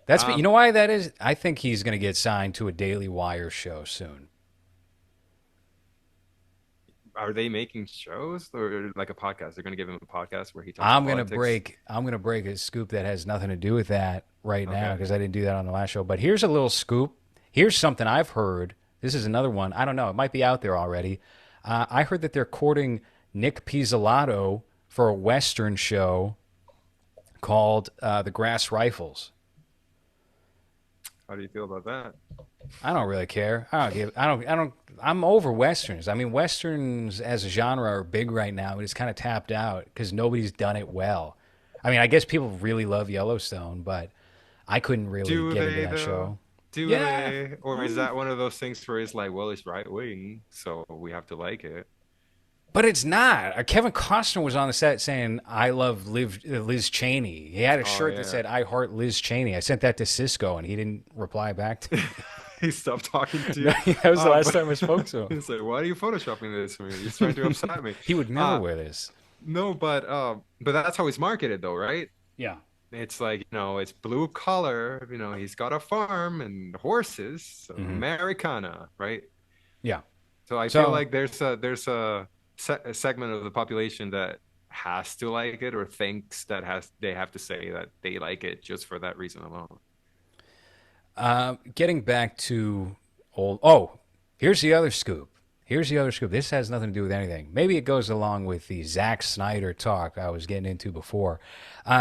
You know Um, why that is? I think he's going to get signed to a Daily Wire show soon. are they making shows or like a podcast? They're going to give him a podcast where he talks politics. I'm gonna break a scoop that has nothing to do with that right now Okay. because I didn't do that on the last show. But here's a little scoop. Here's something I've heard. This is another one. I don't know. It might be out there already. I heard that they're courting Nick Pizzolatto for a Western show called The Grass Rifles. How do you feel about that? I don't really care. I don't give. I don't. I'm over westerns. I mean, westerns as a genre are big right now, but it's kind of tapped out because nobody's done it well. I mean, I guess people really love Yellowstone, but I couldn't really Do get into they that though? show. Do Yeah, they? Or is that one of those things where it's like, well, it's right wing, so we have to like it? but it's not. Kevin Costner was on the set saying, "I love Liz Cheney." He had a Oh shirt that yeah. said, "I heart Liz Cheney." I sent that to Cisco, and he didn't reply back to me. He stopped talking to you. That was the last But time I spoke to him. he's like, why are you photoshopping this for me? You're trying to upset me. He would never Uh wear this. no, but that's how it's marketed though, right? Yeah. it's like, it's blue collar, he's got a farm and horses, so Hmm. Americana, right? Yeah. So I feel So like there's a segment of the population that has to like it or thinks that has they have to say that they like it just for that reason alone. getting back to old. Oh, here's the other scoop. Here's the other scoop. This has nothing to do with anything. Maybe it goes along with the Zack Snyder talk I was getting into before.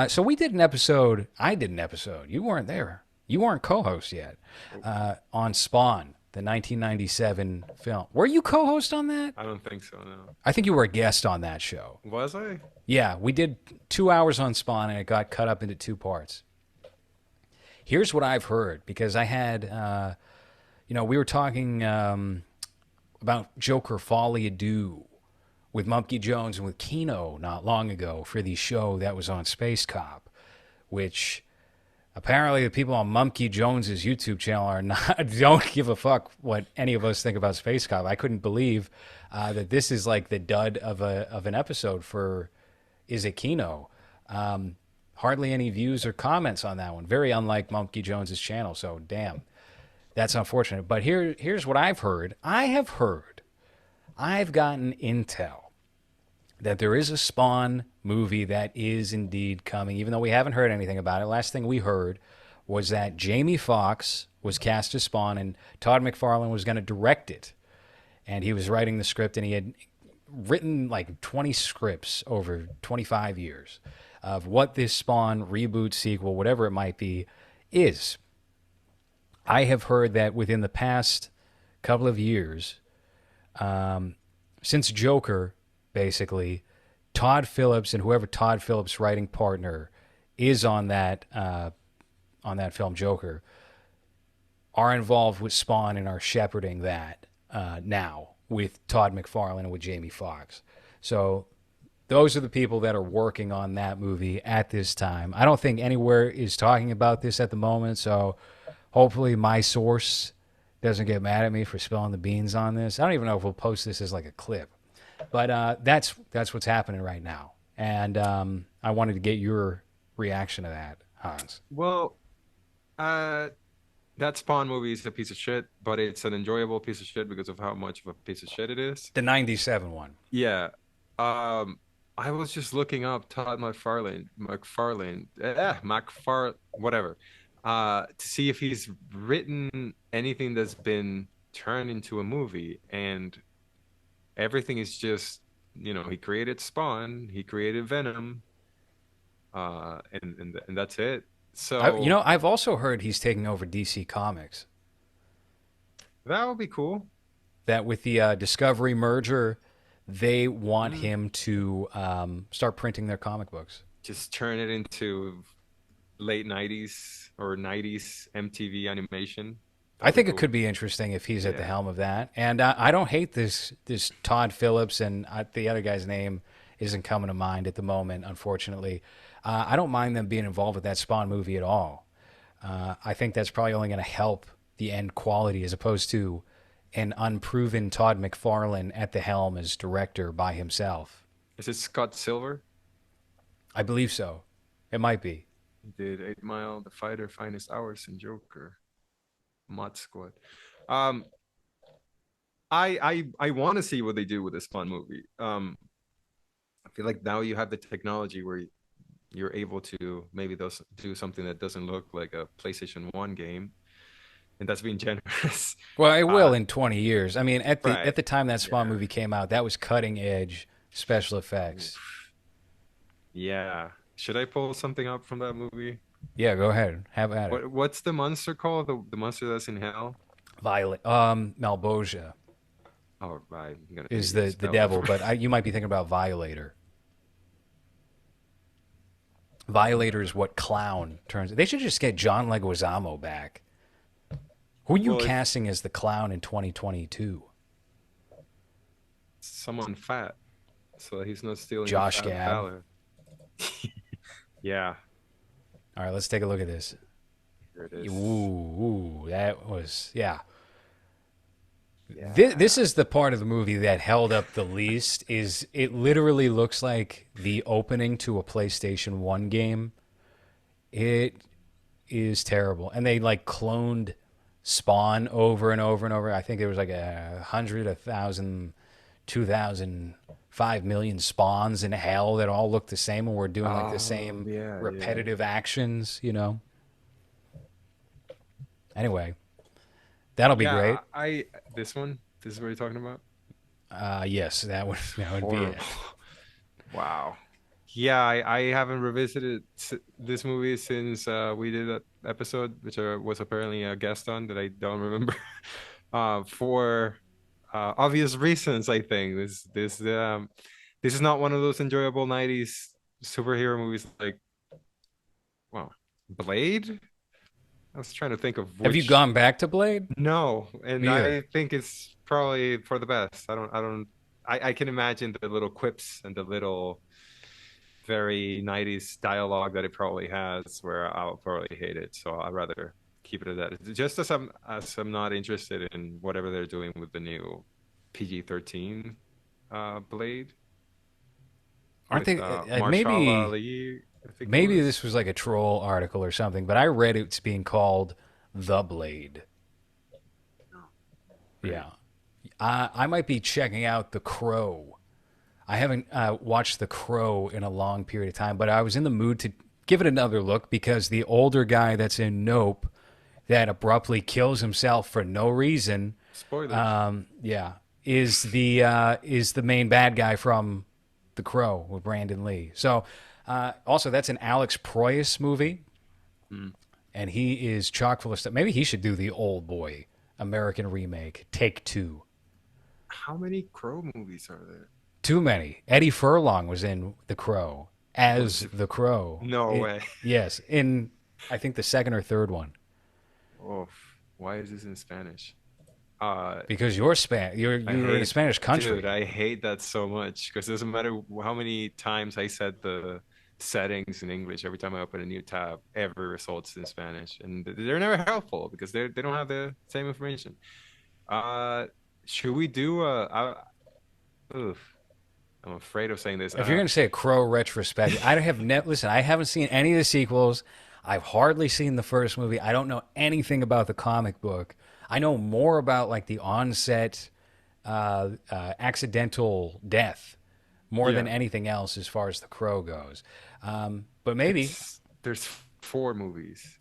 So we did an episode. I did an episode. You weren't there. You weren't co-host yet on Spawn, the 1997 film. Were you co-host on that? I don't think so, no. I think you were a guest on that show. Was I? Yeah, we did 2 hours on Spawn, and it got cut up into two parts. Here's what I've heard because I had, we were talking about Joker Folly Ado with Mumkey Jones and with Kino not long ago for the show that was on Space Cop, which apparently the people on Mumkey Jones's YouTube channel are not don't give a fuck what any of us think about Space Cop. I couldn't believe that this is like the dud of an episode for Is It Kino. Hardly any views or comments on that one. Very unlike Mumkey Jones's channel. So damn, that's unfortunate. But here's what I've heard. I've gotten intel that there is a Spawn movie that is indeed coming, even though we haven't heard anything about it. Last thing we heard was that Jamie Foxx was cast as Spawn and Todd McFarlane was going to direct it. And he was writing the script, and he had written like 20 scripts over 25 years of what this Spawn reboot, sequel, whatever it might be, is. I have heard that within the past couple of years, since Joker, basically, Todd Phillips and whoever Todd Phillips' writing partner is on that film Joker are involved with Spawn and are shepherding that now with Todd McFarlane and with Jamie Foxx. So those are the people that are working on that movie at this time. I don't think anywhere is talking about this at the moment, so hopefully my source doesn't get mad at me for spilling the beans on this. I don't even know if we'll post this as like a clip. But that's what's happening right now. And I wanted to get your reaction to that, Hans. Well, uh, that Spawn movie is a piece of shit, but it's an enjoyable piece of shit because of how much of a piece of shit it is. The 97 one. Yeah. I was just looking up Todd whatever, to see if he's written anything that's been turned into a movie, and everything is just, he created Spawn, he created Venom, and that's it. So I've also heard he's taking over DC Comics. that would be cool. That with the Discovery merger, they want Mm. him to start printing their comic books. Just turn it into late 90s or 90s MTV animation. I That'd be think it cool. could be interesting if he's at the Yeah. helm of that. And I don't hate this Todd Phillips, and the other guy's name isn't coming to mind at the moment, unfortunately. I don't mind them being involved with that Spawn movie at all. I think that's probably only going to help the end quality as opposed to an unproven Todd McFarlane at the helm as director by himself. Is it Scott Silver? I believe so. It might be. He did 8 Mile, The Fighter, Finest Hours, and Joker. Mod Squad. Um, I want to see what they do with this Spawn movie. I feel like now you have the technology where you're able to maybe those do something that doesn't look like a PlayStation 1 game, and that's being generous. Well, it will Uh, in 20 years. I mean, right. at the time that Spawn Yeah. movie came out, that was cutting edge special effects. Oof. Yeah. Should I pull something up from that movie? Yeah, go ahead. Have at it. What's the monster called? The monster that's in hell? Violet. Malbosia Oh, right. I'm gonna is need you to the spell it devil, for me. but you might be thinking about Violator. Violator is what clown turns. They should just get John Leguizamo back. Who are you Well, it's casting as the clown in 2022? someone fat, so he's not stealing the Josh fat Gad. palace. Yeah, All right, let's take a look at this. here it Ooh, is. ooh, that was yeah. This Yeah. is the part of the movie that held up the least. Is it literally looks like the opening to a PlayStation 1 game It is terrible. And they like cloned Spawn over and over and over. I think there was like 100, 1,000, 2,000, 5 million spawns in hell that all look the same and were doing like the Oh, same yeah, yeah. repetitive actions, you know? Anyway, that'll be Yeah, great. this one, this is what you're talking about? Yes, It's that would be horrible. it. Wow. Yeah, I haven't revisited this movie since we did that episode, which I was apparently a guest on that I don't remember. For obvious reasons, I think this is not one of those enjoyable 90s superhero movies like, well, Blade. I was trying to think of Have you which. gone back to Blade? No, and Me either. I think it's probably for the best. I can imagine the little quips and the little very 90s dialogue that it probably has where I'll probably hate it. So I'd rather keep it at that. Just as I'm not interested in whatever they're doing with the new PG-13 Blade Aren't with they? Marshall Ali, I think it Maybe was. this was like a troll article or something, but I read it's being called The Blade. No. Really? Yeah. I might be checking out The Crow. I haven't watched The Crow in a long period of time, but I was in the mood to give it another look because the older guy that's in Nope that abruptly kills himself for no reason, Spoilers. yeah, is the main bad guy from The Crow with Brandon Lee. So, also that's an Alex Proyas movie, Hmm. and he is chock full of stuff. Maybe he should do the Oldboy American remake, Take Two. How many Crow movies are there? Too many. Eddie Furlong was in The Crow Was as it? The Crow. No way. Yes, in I think the second or third one. Oh, why is this in Spanish? Uh, Because I you're in a hate, Spanish dude, country. I hate that so much because it doesn't matter how many times I set the settings in English. Every time I open a new tab, every result's in Spanish, and they're never helpful because they don't have the same information. Uh, should we do oof, I'm afraid of saying this. If you're going to say a Crow retrospective, I have listen. I haven't seen any of the sequels. I've hardly seen the first movie. I don't know anything about the comic book. I know more about like the onset accidental death more than Yeah, anything else as far as the Crow goes. But maybe, there's four movies: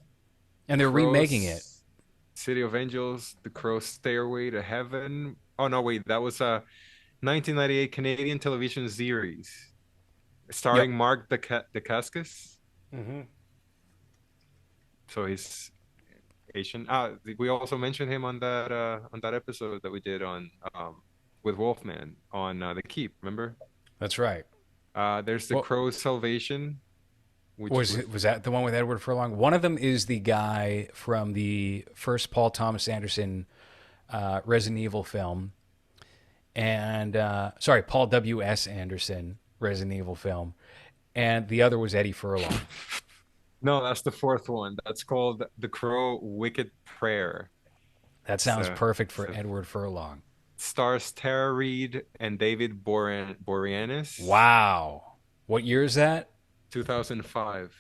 The and they're remaking it. Crow's City of Angels, The Crow's Stairway to Heaven. Oh no, wait, that was a 1998 Canadian television series Yep. starring Mark Dacascos. Mm-hmm. So he's Asian. We also mentioned him on that episode that we did on with Wolfman on The Keep. Remember? That's right. There's The Well, Crow's Salvation, which with was that the one with Edward Furlong? One of them is the guy from the first Paul Thomas Anderson Resident Evil film, and sorry, Paul W. S. Anderson Resident Evil film, and the other was Eddie Furlong. no, that's the fourth one. That's called The Crow Wicked Prayer. That sounds So, perfect for so Edward Furlong. stars Tara Reid and David Boreanaz. Wow, what year is that? 2005.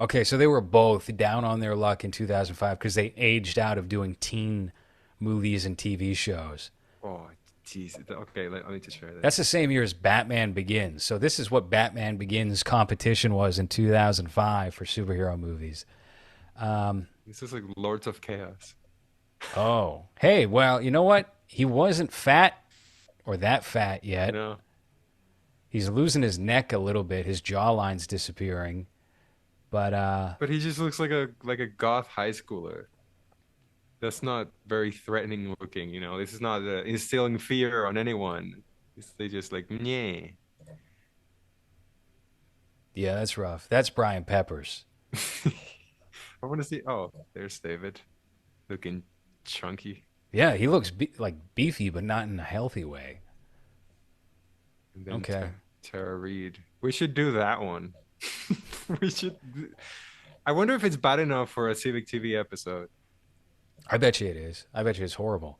Okay, so they were both down on their luck in 2005 because they aged out of doing teen movies and TV shows. Oh, jeez. Okay, I need to share That's this. the same year as Batman Begins. So this is what Batman Begins competition was in 2005 for superhero movies. This is like Lords of Chaos. Oh, hey, well, you know what? He wasn't fat or that fat You yet. know, He's losing his neck a little bit. His jawline's disappearing. But but he just looks like a goth high schooler. That's not very threatening looking, you know. This is not instilling fear on anyone. They just like, yeah. yeah, that's rough. That's Brian Peppers. I want to see. Oh, there's David, looking chunky, Yeah, he looks like beefy, but not in a healthy way. and then Okay. Tara Reid. We should do that one. We should. I wonder if it's bad enough for a Civic TV episode. I bet you it is. I bet you it's horrible.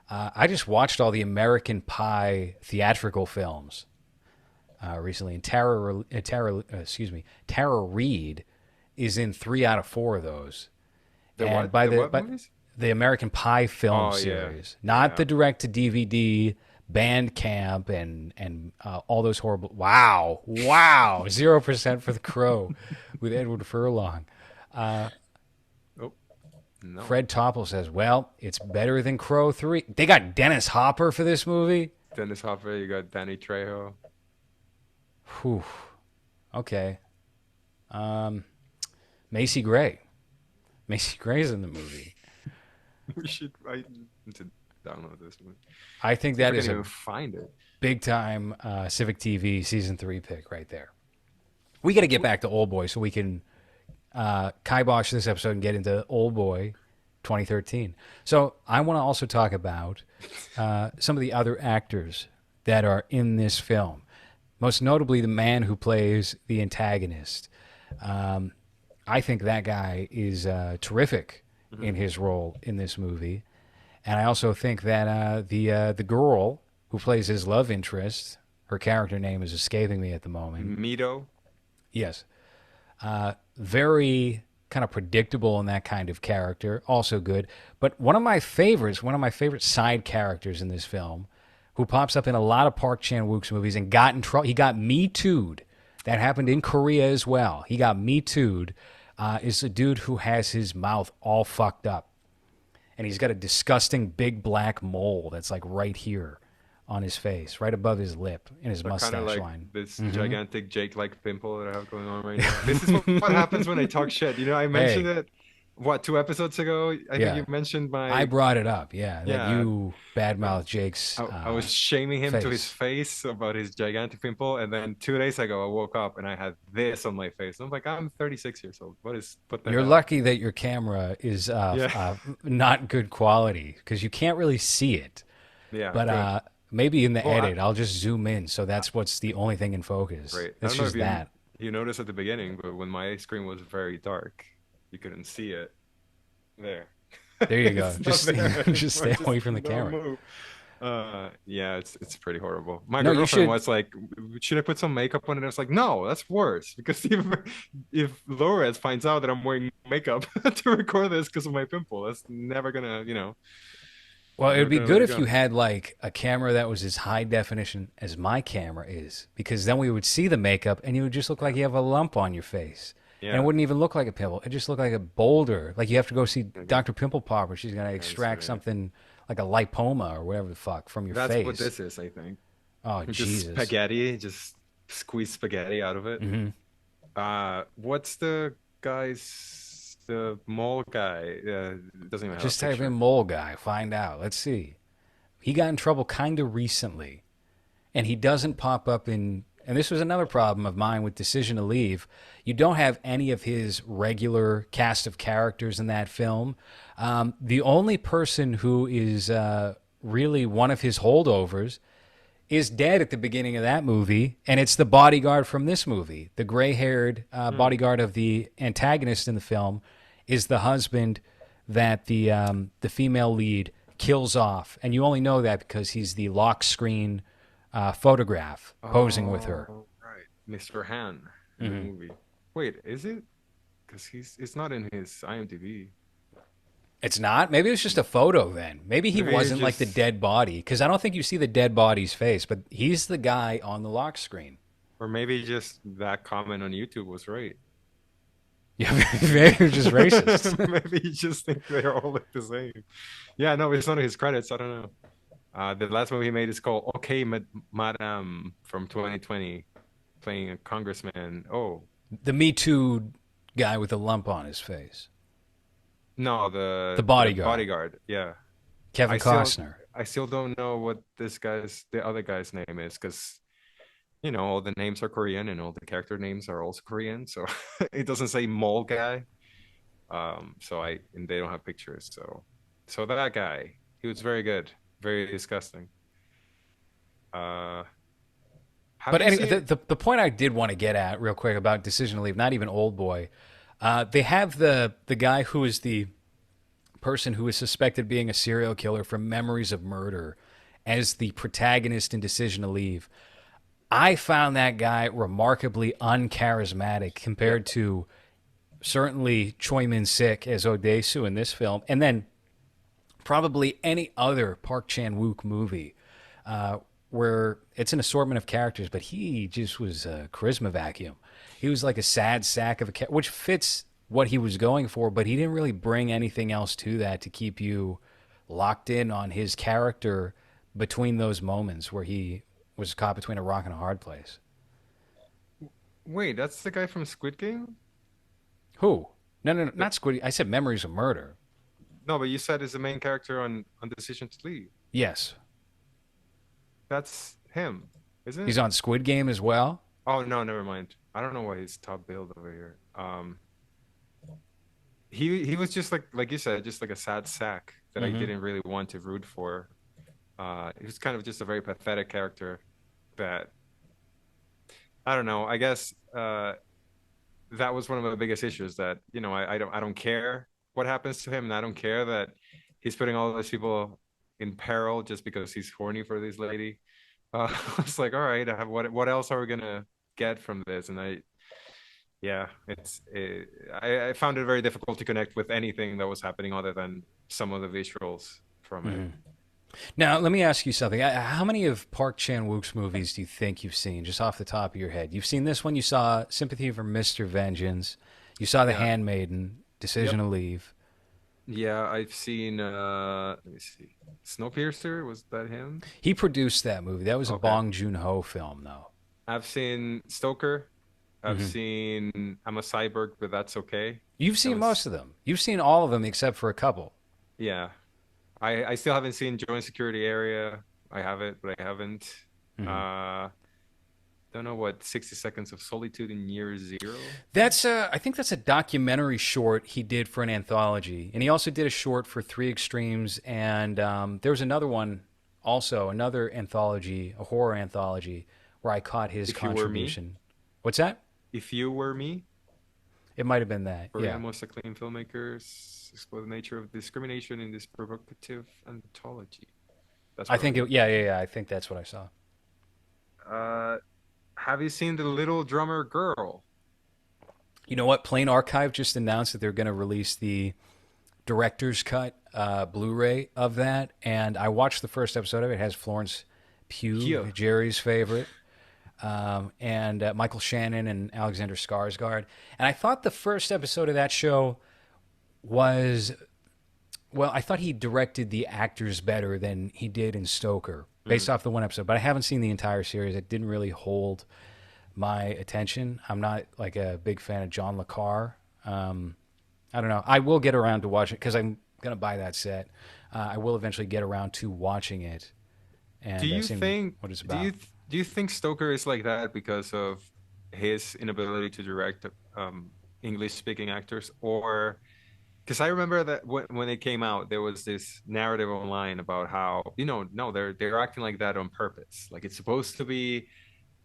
I just watched all the American Pie theatrical films recently, and Tara Reid is in 3 out of 4 of those. The And what? by The the what by movies? the American Pie film Oh yeah, series, not yeah. the direct to DVD, Bandcamp, and all those horrible. Wow, 0% for The Crow with Edward Furlong. Oh no, Fred Topple says, "Well, it's better than Crow 3." They got Dennis Hopper for this movie. Dennis Hopper. You got Danny Trejo. Whew. Okay. Macy Gray. Macy Gray's in the movie. We should. I need to download this one. I think See if that I can is a even find it. big time Civic TV season 3 pick right there. We got to get back to Oldboy so we can kibosh this episode and get into Oldboy 2013. So I want to also talk about some of the other actors that are in this film. Most notably, the man who plays the antagonist. I think that guy is terrific in his role in this movie, and I also think that the girl who plays his love interest, her character name is escaping me at the moment. Mito. Yes, very kind of predictable in that kind of character, also good. But one of my favorites, one of my favorite side characters in this film, who pops up in a lot of Park Chan-wook's movies and got in trouble. He got Me Too'd. That happened in Korea as well. He got Me Too'd. Is a dude who has his mouth all fucked up. And he's got a disgusting big black mole that's like right here on his face, right above his lip, in his Kind of mustache like line. this gigantic Jake-like pimple that I have going on right now. This is what happens when I talk shit. You know, I mentioned Hey, it, what, 2 episodes ago? I think yeah. you mentioned I my, brought it up, yeah, that yeah. you badmouth Jake's I was shaming him to his face. face about his gigantic pimple, and then 2 days ago I woke up and I had this on my face. I'm like, I'm 36 years old. What the You're hell? lucky that your camera is Yeah, not good quality because you can't really see it. yeah, But good. maybe in the Well, edit, I'll just zoom in, so that's what's the only thing in focus. great. I It's don't know if just that. you noticed at the beginning, but when my screen was very dark, you couldn't see it there. There you go. It's not Just there just anymore. stay Just away from the don't camera. move. Yeah, it's pretty horrible. My No, you girlfriend should. was like, "Should I put some makeup on it?" I was like, "No, that's worse because if Laura finds out that I'm wearing makeup to record this because of my pimple, that's never gonna, Well, it would never be gonna let good it if you go." had like a camera that was as high definition as my camera is, because then we would see the makeup and you would just look like you have a lump on your face. And it Yeah, wouldn't even look like a pimple. It just looked like a boulder. Like you have to go see okay. Dr. Pimple Popper. She's going to extract Answer it. something like a lipoma or whatever the fuck from your That's what face. this is, I think. Oh, Just Jesus. spaghetti, just squeeze spaghetti out of it. Hmm. What's the mole guy? Doesn't even have a Just type in picture. mole guy. Find out. Let's see. He got in trouble kind of recently. And he doesn't pop up in. And this was another problem of mine with Decision to Leave. You don't have any of his regular cast of characters in that film. The only person who is really one of his holdovers is dead at the beginning of that movie, and it's the bodyguard from this movie. The gray-haired Hmm. bodyguard of the antagonist in the film is the husband that the female lead kills off, and you only know that because he's the lock screen photograph posing with her. Oh, right. Mr. Han in the movie. Wait, is it? Because it's not in his IMDb. It's not. Maybe it was just a photo then. Maybe he Maybe it's wasn't like the just, dead body because I don't think you see the dead body's face, but he's the guy on the lock screen. or maybe just that comment on YouTube was right. Yeah, maybe it was just racist. Maybe you just think they all look the same. Yeah, no, it's none of his credits. I don't know. The last movie he made is called Okay, Madam from 2020, playing a congressman. Oh, The Me Too guy with the lump on his face. no, The the bodyguard. bodyguard. Yeah. Kevin I still Costner. I still don't know what the other guy's name is because all the names are Korean and all the character names are also Korean. So it doesn't say mole guy. And they don't have pictures. So that guy, he was very good, very disgusting. Uh, have But you anyway, seen? the point I did want to get at real quick about Decision to Leave, not even Old Boy, they have the guy who is the person who is suspected of being a serial killer from Memories of Murder as the protagonist in Decision to Leave. I found that guy remarkably uncharismatic compared to certainly Choi Min-sik as Odesu in this film, and then probably any other Park Chan-wook movie uh, where it's an assortment of characters, but he just was a charisma vacuum. He was like a sad sack of a cat, which fits what he was going for, but he didn't really bring anything else to that to keep you locked in on his character between those moments where he was caught between a rock and a hard place. Wait, that's the guy from Squid Game? Who? No, no, no, The, not Squiddy. I said Memories of Murder. no, but you said is the main character on Decision to Leave. Yes. That's him, isn't He's it? on Squid Game as well. Oh no, never mind. I don't know why he's top billed over here. He was just like you said, just like a sad sack that I Mm-hmm. didn't really want to root for. He was kind of just a very pathetic character that I don't know. I guess that was one of the biggest issues that I don't care what happens to him, and I don't care that he's putting all those people in peril just because he's horny for this lady. I was like, all right, what else are we gonna get from this? And yeah, I found it very difficult to connect with anything that was happening other than some of the visuals from it. Mm-hmm. Now, let me ask you something. How many of Park Chan Wook's movies do you think you've seen, just off the top of your head? You've seen this one. You saw Sympathy for Mr. Vengeance. You saw The Yeah. Handmaiden, Decision Yep. to Leave. Yeah, I've seen let me see. Snowpiercer, was that him? He produced that movie. That was a Okay. Bong Joon Ho film, though. I've seen Stoker. I've Hmm. seen I'm a Cyborg, but that's okay. You've That seen was most of them. You've seen all of them except for a couple. yeah. I still haven't seen Joint Security Area. I have it, but I haven't. Hmm. Uh don't know what 60 Seconds of Solitude in Year Zero. I think that's a documentary short he did for an anthology, and he also did a short for Three Extremes, and there was another one, also another anthology, a horror anthology, where I caught his If You Were Me. contribution. What's that? If You Were Me. It might have been that. Korean Yeah, most acclaimed filmmakers explore the nature of discrimination in this provocative anthology. That's I probably think it. it. Yeah, yeah, yeah. I think that's what I saw. Uh, have you seen The Little Drummer Girl? You know what? Plain Archive just announced that they're going to release the director's cut Blu-ray of that, and I watched the first episode of it. It has Florence Yeah. Pugh, Jerry's favorite, and Michael Shannon and Alexander Skarsgård. And I thought the first episode of that show was well. I thought he directed the actors better than he did in Stoker, based Mm. off the one episode. But I haven't seen the entire series. It didn't really hold my attention. I'm not like a big fan of John Le Carre. I don't know. I will get around to watching it because I'm gonna buy that set. I will eventually get around to watching it Do and you seeing think what it's do about. you do you think Stoker is like that because of his inability to direct English speaking actors, or because I remember that when it came out, there was this narrative online about how no, they're acting like that on purpose. Like it's supposed to be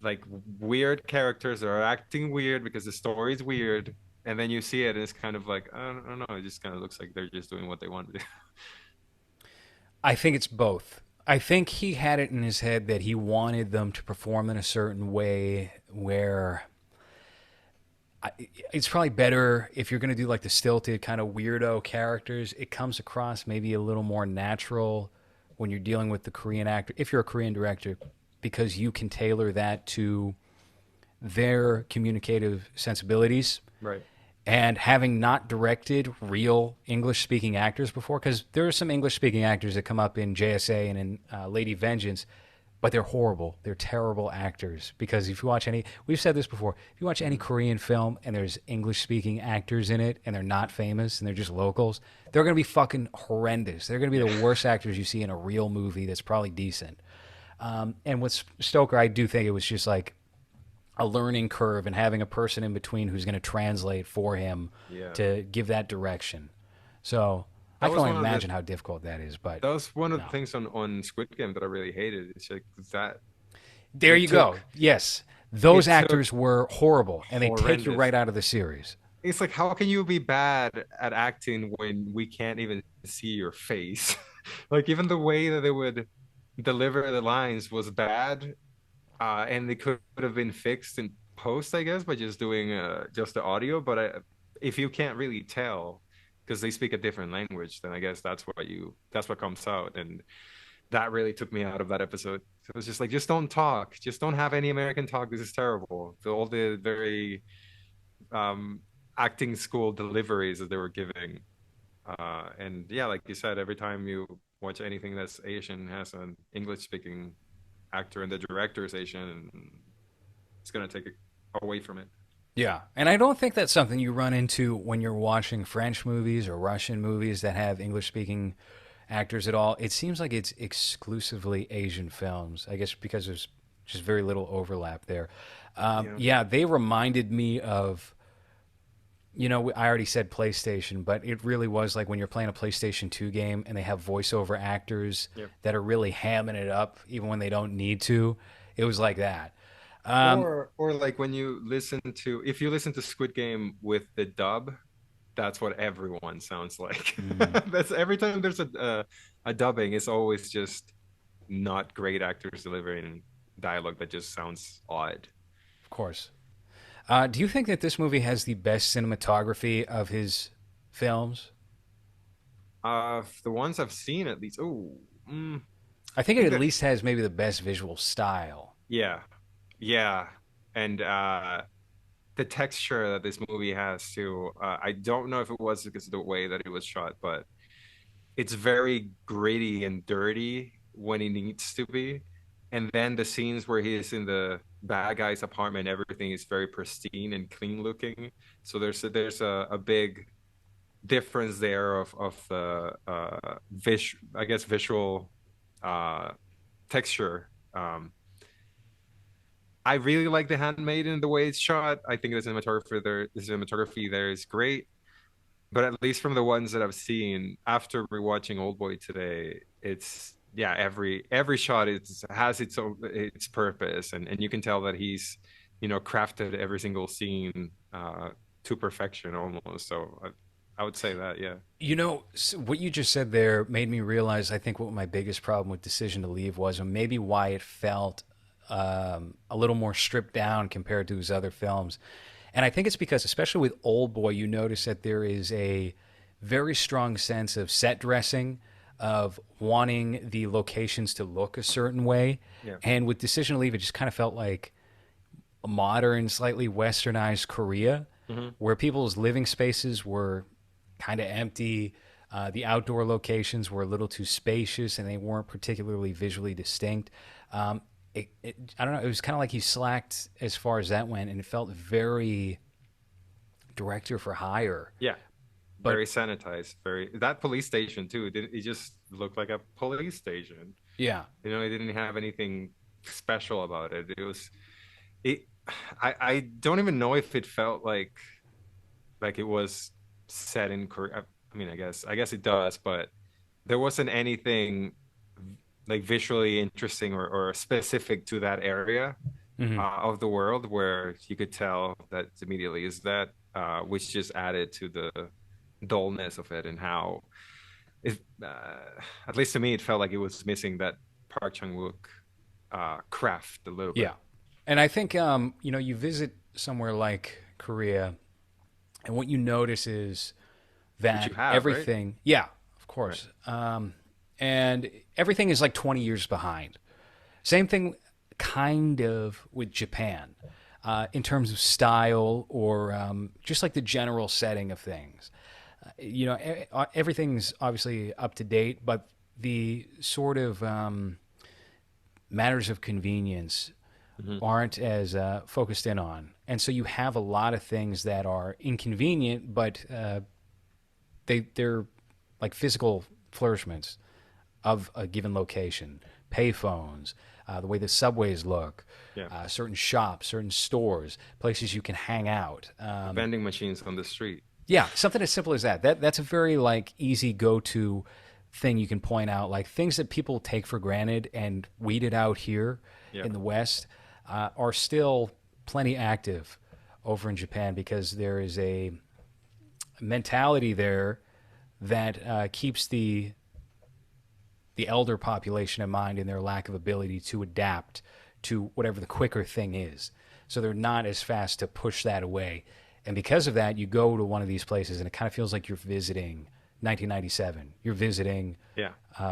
like weird characters that are acting weird because the story is weird, and then you see it and it's kind of like I don't know, it just kind of looks like they're just doing what they want to do. I think it's both. I think he had it in his head that he wanted them to perform in a certain way where it's probably better if you're going to do like the stilted kind of weirdo characters. It comes across maybe a little more natural when you're dealing with the Korean actor, if you're a Korean director, because you can tailor that to their communicative sensibilities. Right. And having not directed real English speaking actors before, because there are some English speaking actors that come up in JSA and in Lady Vengeance, but they're horrible. They're terrible actors. Because if you watch any, we've said this before, if you watch any Mhm. Korean film and there's English speaking actors in it and they're not famous and they're just locals, they're going to be fucking horrendous. They're going to be Yeah. the worst actors you see in a real movie that's probably decent. And with Stoker, I do think it was just like a learning curve and having a person in between who's going to translate for him Yeah. to give that direction. So I That can was only one of the imagine how difficult that is. But that was one of the no, things on Squid Game that I really hated. It's like that there it you go. took Yes, those it took actors were horrible, and they take you horrendous. right out of the series. It's like how can you be bad at acting when we can't even see your face? Like even the way that they would deliver the lines was bad, and they could have been fixed in post, I guess, by just doing just the audio. But if you can't really tell because they speak a different language, then I guess that's what comes out. And that really took me out of that episode. So it was just like, just don't talk, just don't have any American talk. This is terrible. All the very um acting school deliveries that they were giving. And yeah, like you said, every time you watch anything that's Asian has an English speaking actor and the director is Asian, and it's gonna take it away from it. Yeah, and I don't think that's something you run into when you're watching French movies or Russian movies that have English speaking actors at all. It seems like it's exclusively Asian films, I guess because there's just very little overlap there. Yeah. Yeah, they reminded me of, I already said PlayStation, but it really was like when you're playing a PlayStation 2 game and they have voiceover actors Yeah. that are really hamming it up even when they don't need to. It was like that. Um, Or like when if you listen to Squid Game with the dub, that's what everyone sounds like. mm, That's every time there's a dubbing, it's always just not great actors delivering dialogue that just sounds odd. of course. Do you think that this movie has the best cinematography of his films? The ones I've seen at least. Oh, I I think it think at that least has maybe the best visual style. yeah, yeah, and the texture that this movie has too. I don't know if it was because of the way that it was shot, but it's very gritty and dirty when it needs to be. And then the scenes where he is in the bad guy's apartment, everything is very pristine and clean looking. So there's a big difference there of the I guess visual uh texture. I really like the handmaiden the way it's shot. I think the cinematography there is great. But at least from the ones that I've seen after rewatching Oldboy today, it's yeah, every shot has its purpose, and you can tell that he's crafted every single scene to perfection almost. So I would say that, yeah. What you just said there made me realize I think what my biggest problem with Decision to Leave was, and maybe why it felt a little more stripped down compared to his other films. And I think it's because, especially with Old Boy, you notice that there is a very strong sense of set dressing, of wanting the locations to look a certain way. Yeah. And with Decision to Leave, it just kind of felt like a modern, slightly westernized Korea, Hmm. where people's living spaces were kind of empty. The outdoor locations were a little too spacious and they weren't particularly visually distinct. I don't know. It was kind of like he slacked as far as that went, and it felt very director for hire. Yeah. But Very sanitized. Very that police station too. It just looked like a police station. yeah, It didn't have anything special about it. It. I don't even know if it felt like it was set in Korea. I mean, I guess it does, but there wasn't anything like visually interesting or specific to that area hmm of the world where you could tell that immediately is that, which just added to the dullness of it and how it, at least to me, it felt like it was missing that Park Chung-wook craft a little yeah. bit, And I think you visit somewhere like Korea, and what you notice is which you that have, right? everything, yeah, of Right. course, and everything is like 20 years behind. Same thing, kind of, with Japan, in terms of style or just like the general setting of things. Everything's obviously up to date, but the sort of matters of convenience Hmm. aren't as focused in on. And so you have a lot of things that are inconvenient, but they're like physical flourishments of a given location. Payphones, the way the subways look, Yeah. certain shops, certain stores, places you can hang out. Vending machines on the street. Yeah, something as simple as that. That's a very like easy go-to thing you can point out, like things that people take for granted and weeded out here Yeah. in the West are still plenty active over in Japan because there is a mentality there that keeps the elder population in mind in their lack of ability to adapt to whatever the quicker thing is. So they're not as fast to push that away And because of that, you go to one of these places and it kind of feels like you're visiting 1997. You're visiting Yeah.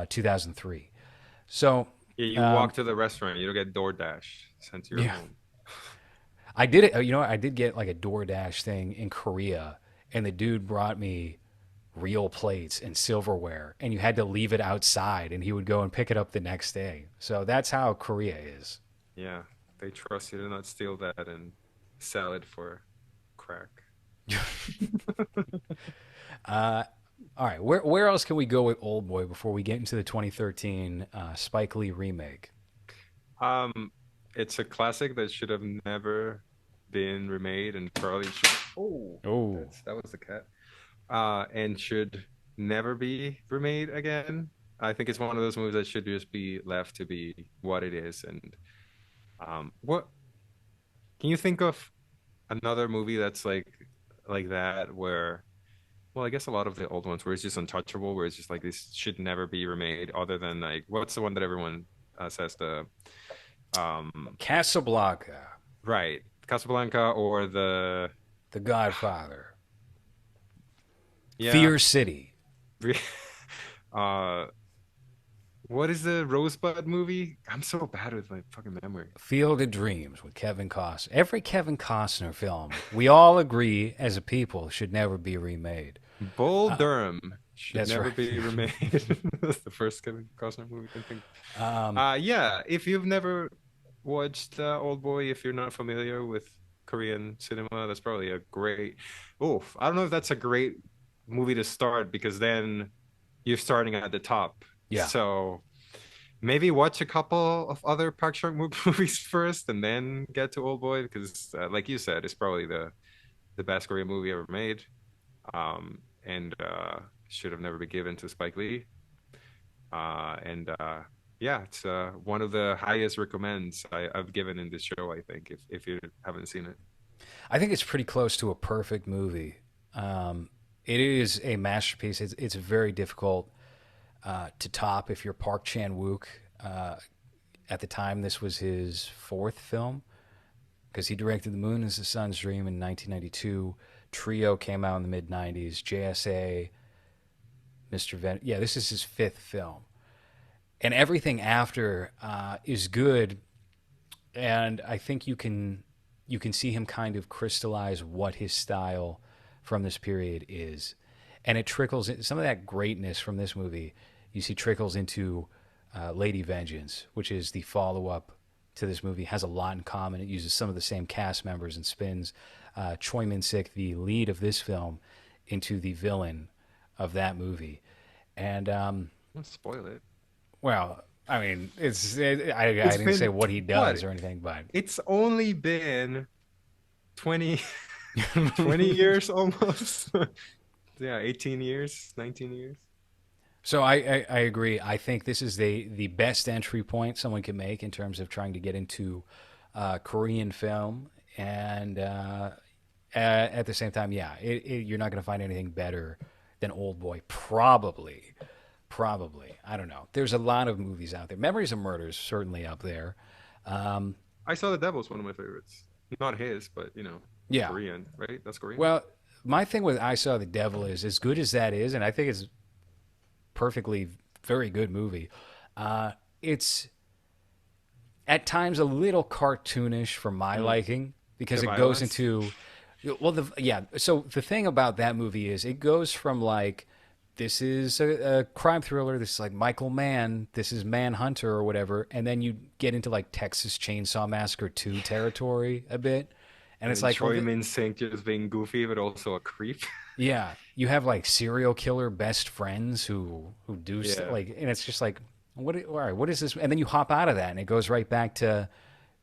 2003. So Yeah, you um, walk to the restaurant, you don't get DoorDash sent to your yeah, home. I did it. You know, I did get like a DoorDash thing in Korea, and the dude brought me real plates and silverware, and you had to leave it outside, and he would go and pick it up the next day. So that's how Korea is. Yeah, they trust you to not steal that and sell it for crack. All right, where else can we go with Oldboy before we get into the 2013 Spike Lee remake? Um, it's a classic that should have never been remade and probably should. Oh, Oh, that was the cat. And should never be remade again. I think it's one of those movies that should just be left to be what it is. And what can you think of another movie that's like that where well, I guess a lot of the old ones where it's just untouchable, where it's just like this should never be remade, other than like what's the one that everyone says the Casablanca, right Casablanca or the The Godfather, yeah Fear City, uh what is the Rosebud movie? I'm so bad with my fucking memory. Field of Dreams with Kevin Costner. Every Kevin Costner film, we all agree as a people, should never be remade. Bull Uh, Durham should that's never right. be remade. That's the first Kevin Costner movie I can think. Um, Yeah, if you've never watched Old Boy, if you're not familiar with Korean cinema, that's probably a great. Oh, I don't know if that's a great movie to start because then you're starting at the top. yeah, So maybe watch a couple of other Park Chan-wook movies first, and then get to Old Boy because, like you said, it's probably the best Korean movie ever made. And should have never been given to Spike Lee. And yeah, it's one of the highest recommends I've given in this show, I think, if you haven't seen it. I think it's pretty close to a perfect movie. It is a masterpiece. It's very difficult to top if you're Park Chan Wook. At the time, this was his fourth film because he directed The Moon is the Sun's Dream in 1992. Trio came out in the mid 90s. JSA, Mr. Yeah, this is his fifth film. And everything after is good. And I think you can see him kind of crystallize what his style from this period is. And it trickles some of that greatness from this movie. You see trickles into Lady Vengeance, which is the follow up to this movie. Has a lot in common. It uses some of the same cast members and spins Choi Min Sik, the lead of this film, into the villain of that movie. And Don't spoil it. well, I mean, I It's didn't say been what he what? does or anything, but It's only been 20, 20 years almost. Yeah, 18 years, 19 years. so I agree. I think this is the best entry point someone can make in terms of trying to get into Korean film, and at the same time, yeah, you're not going to find anything better than Old Boy. Probably. I don't know. There's a lot of movies out there. Memories of Murder is certainly up there. Um, I Saw the Devil's one of my favorites. Not his, but yeah. Korean, right? That's Korean. Well, my thing with I Saw the Devil is as good as that is, and I think it's perfectly very good movie. It's at times a little cartoonish for my Mm. liking because The it goes violence. into yeah. So the thing about that movie is it goes from like this is a crime thriller, this is like Michael Mann, this is Manhunter or whatever, and then you get into like Texas Chainsaw Massacre 2 territory a bit, and And it's then like, well, Choi Min Sik just being goofy, but also a creep. yeah, you have like serial killer best friends who do Yeah, like, and it's just like, all right, what is this? And then you hop out of that, and it goes right back to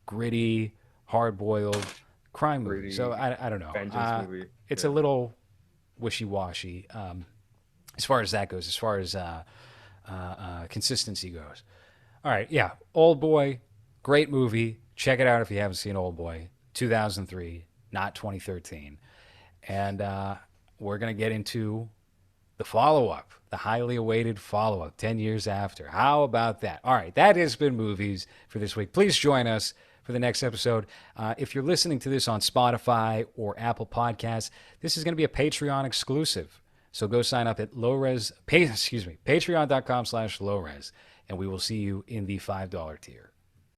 gritty, hard boiled crime movie. So pretty I don't know. vengeance movie. It's a Yeah. little wishy washy as far as that goes. As far as consistency goes. All right, yeah, Old Boy, great movie. Check it out if you haven't seen Old Boy. 2003, not 2013, and we're gonna get into the follow up, the highly awaited follow up, 10 years after. How about that? All right, that has been movies for this week. Please join us for the next episode. If you're listening to this on Spotify or Apple Podcasts, this is going to be a Patreon exclusive. So go sign up at patreon.com/lowres, and we will see you in the $5 tier.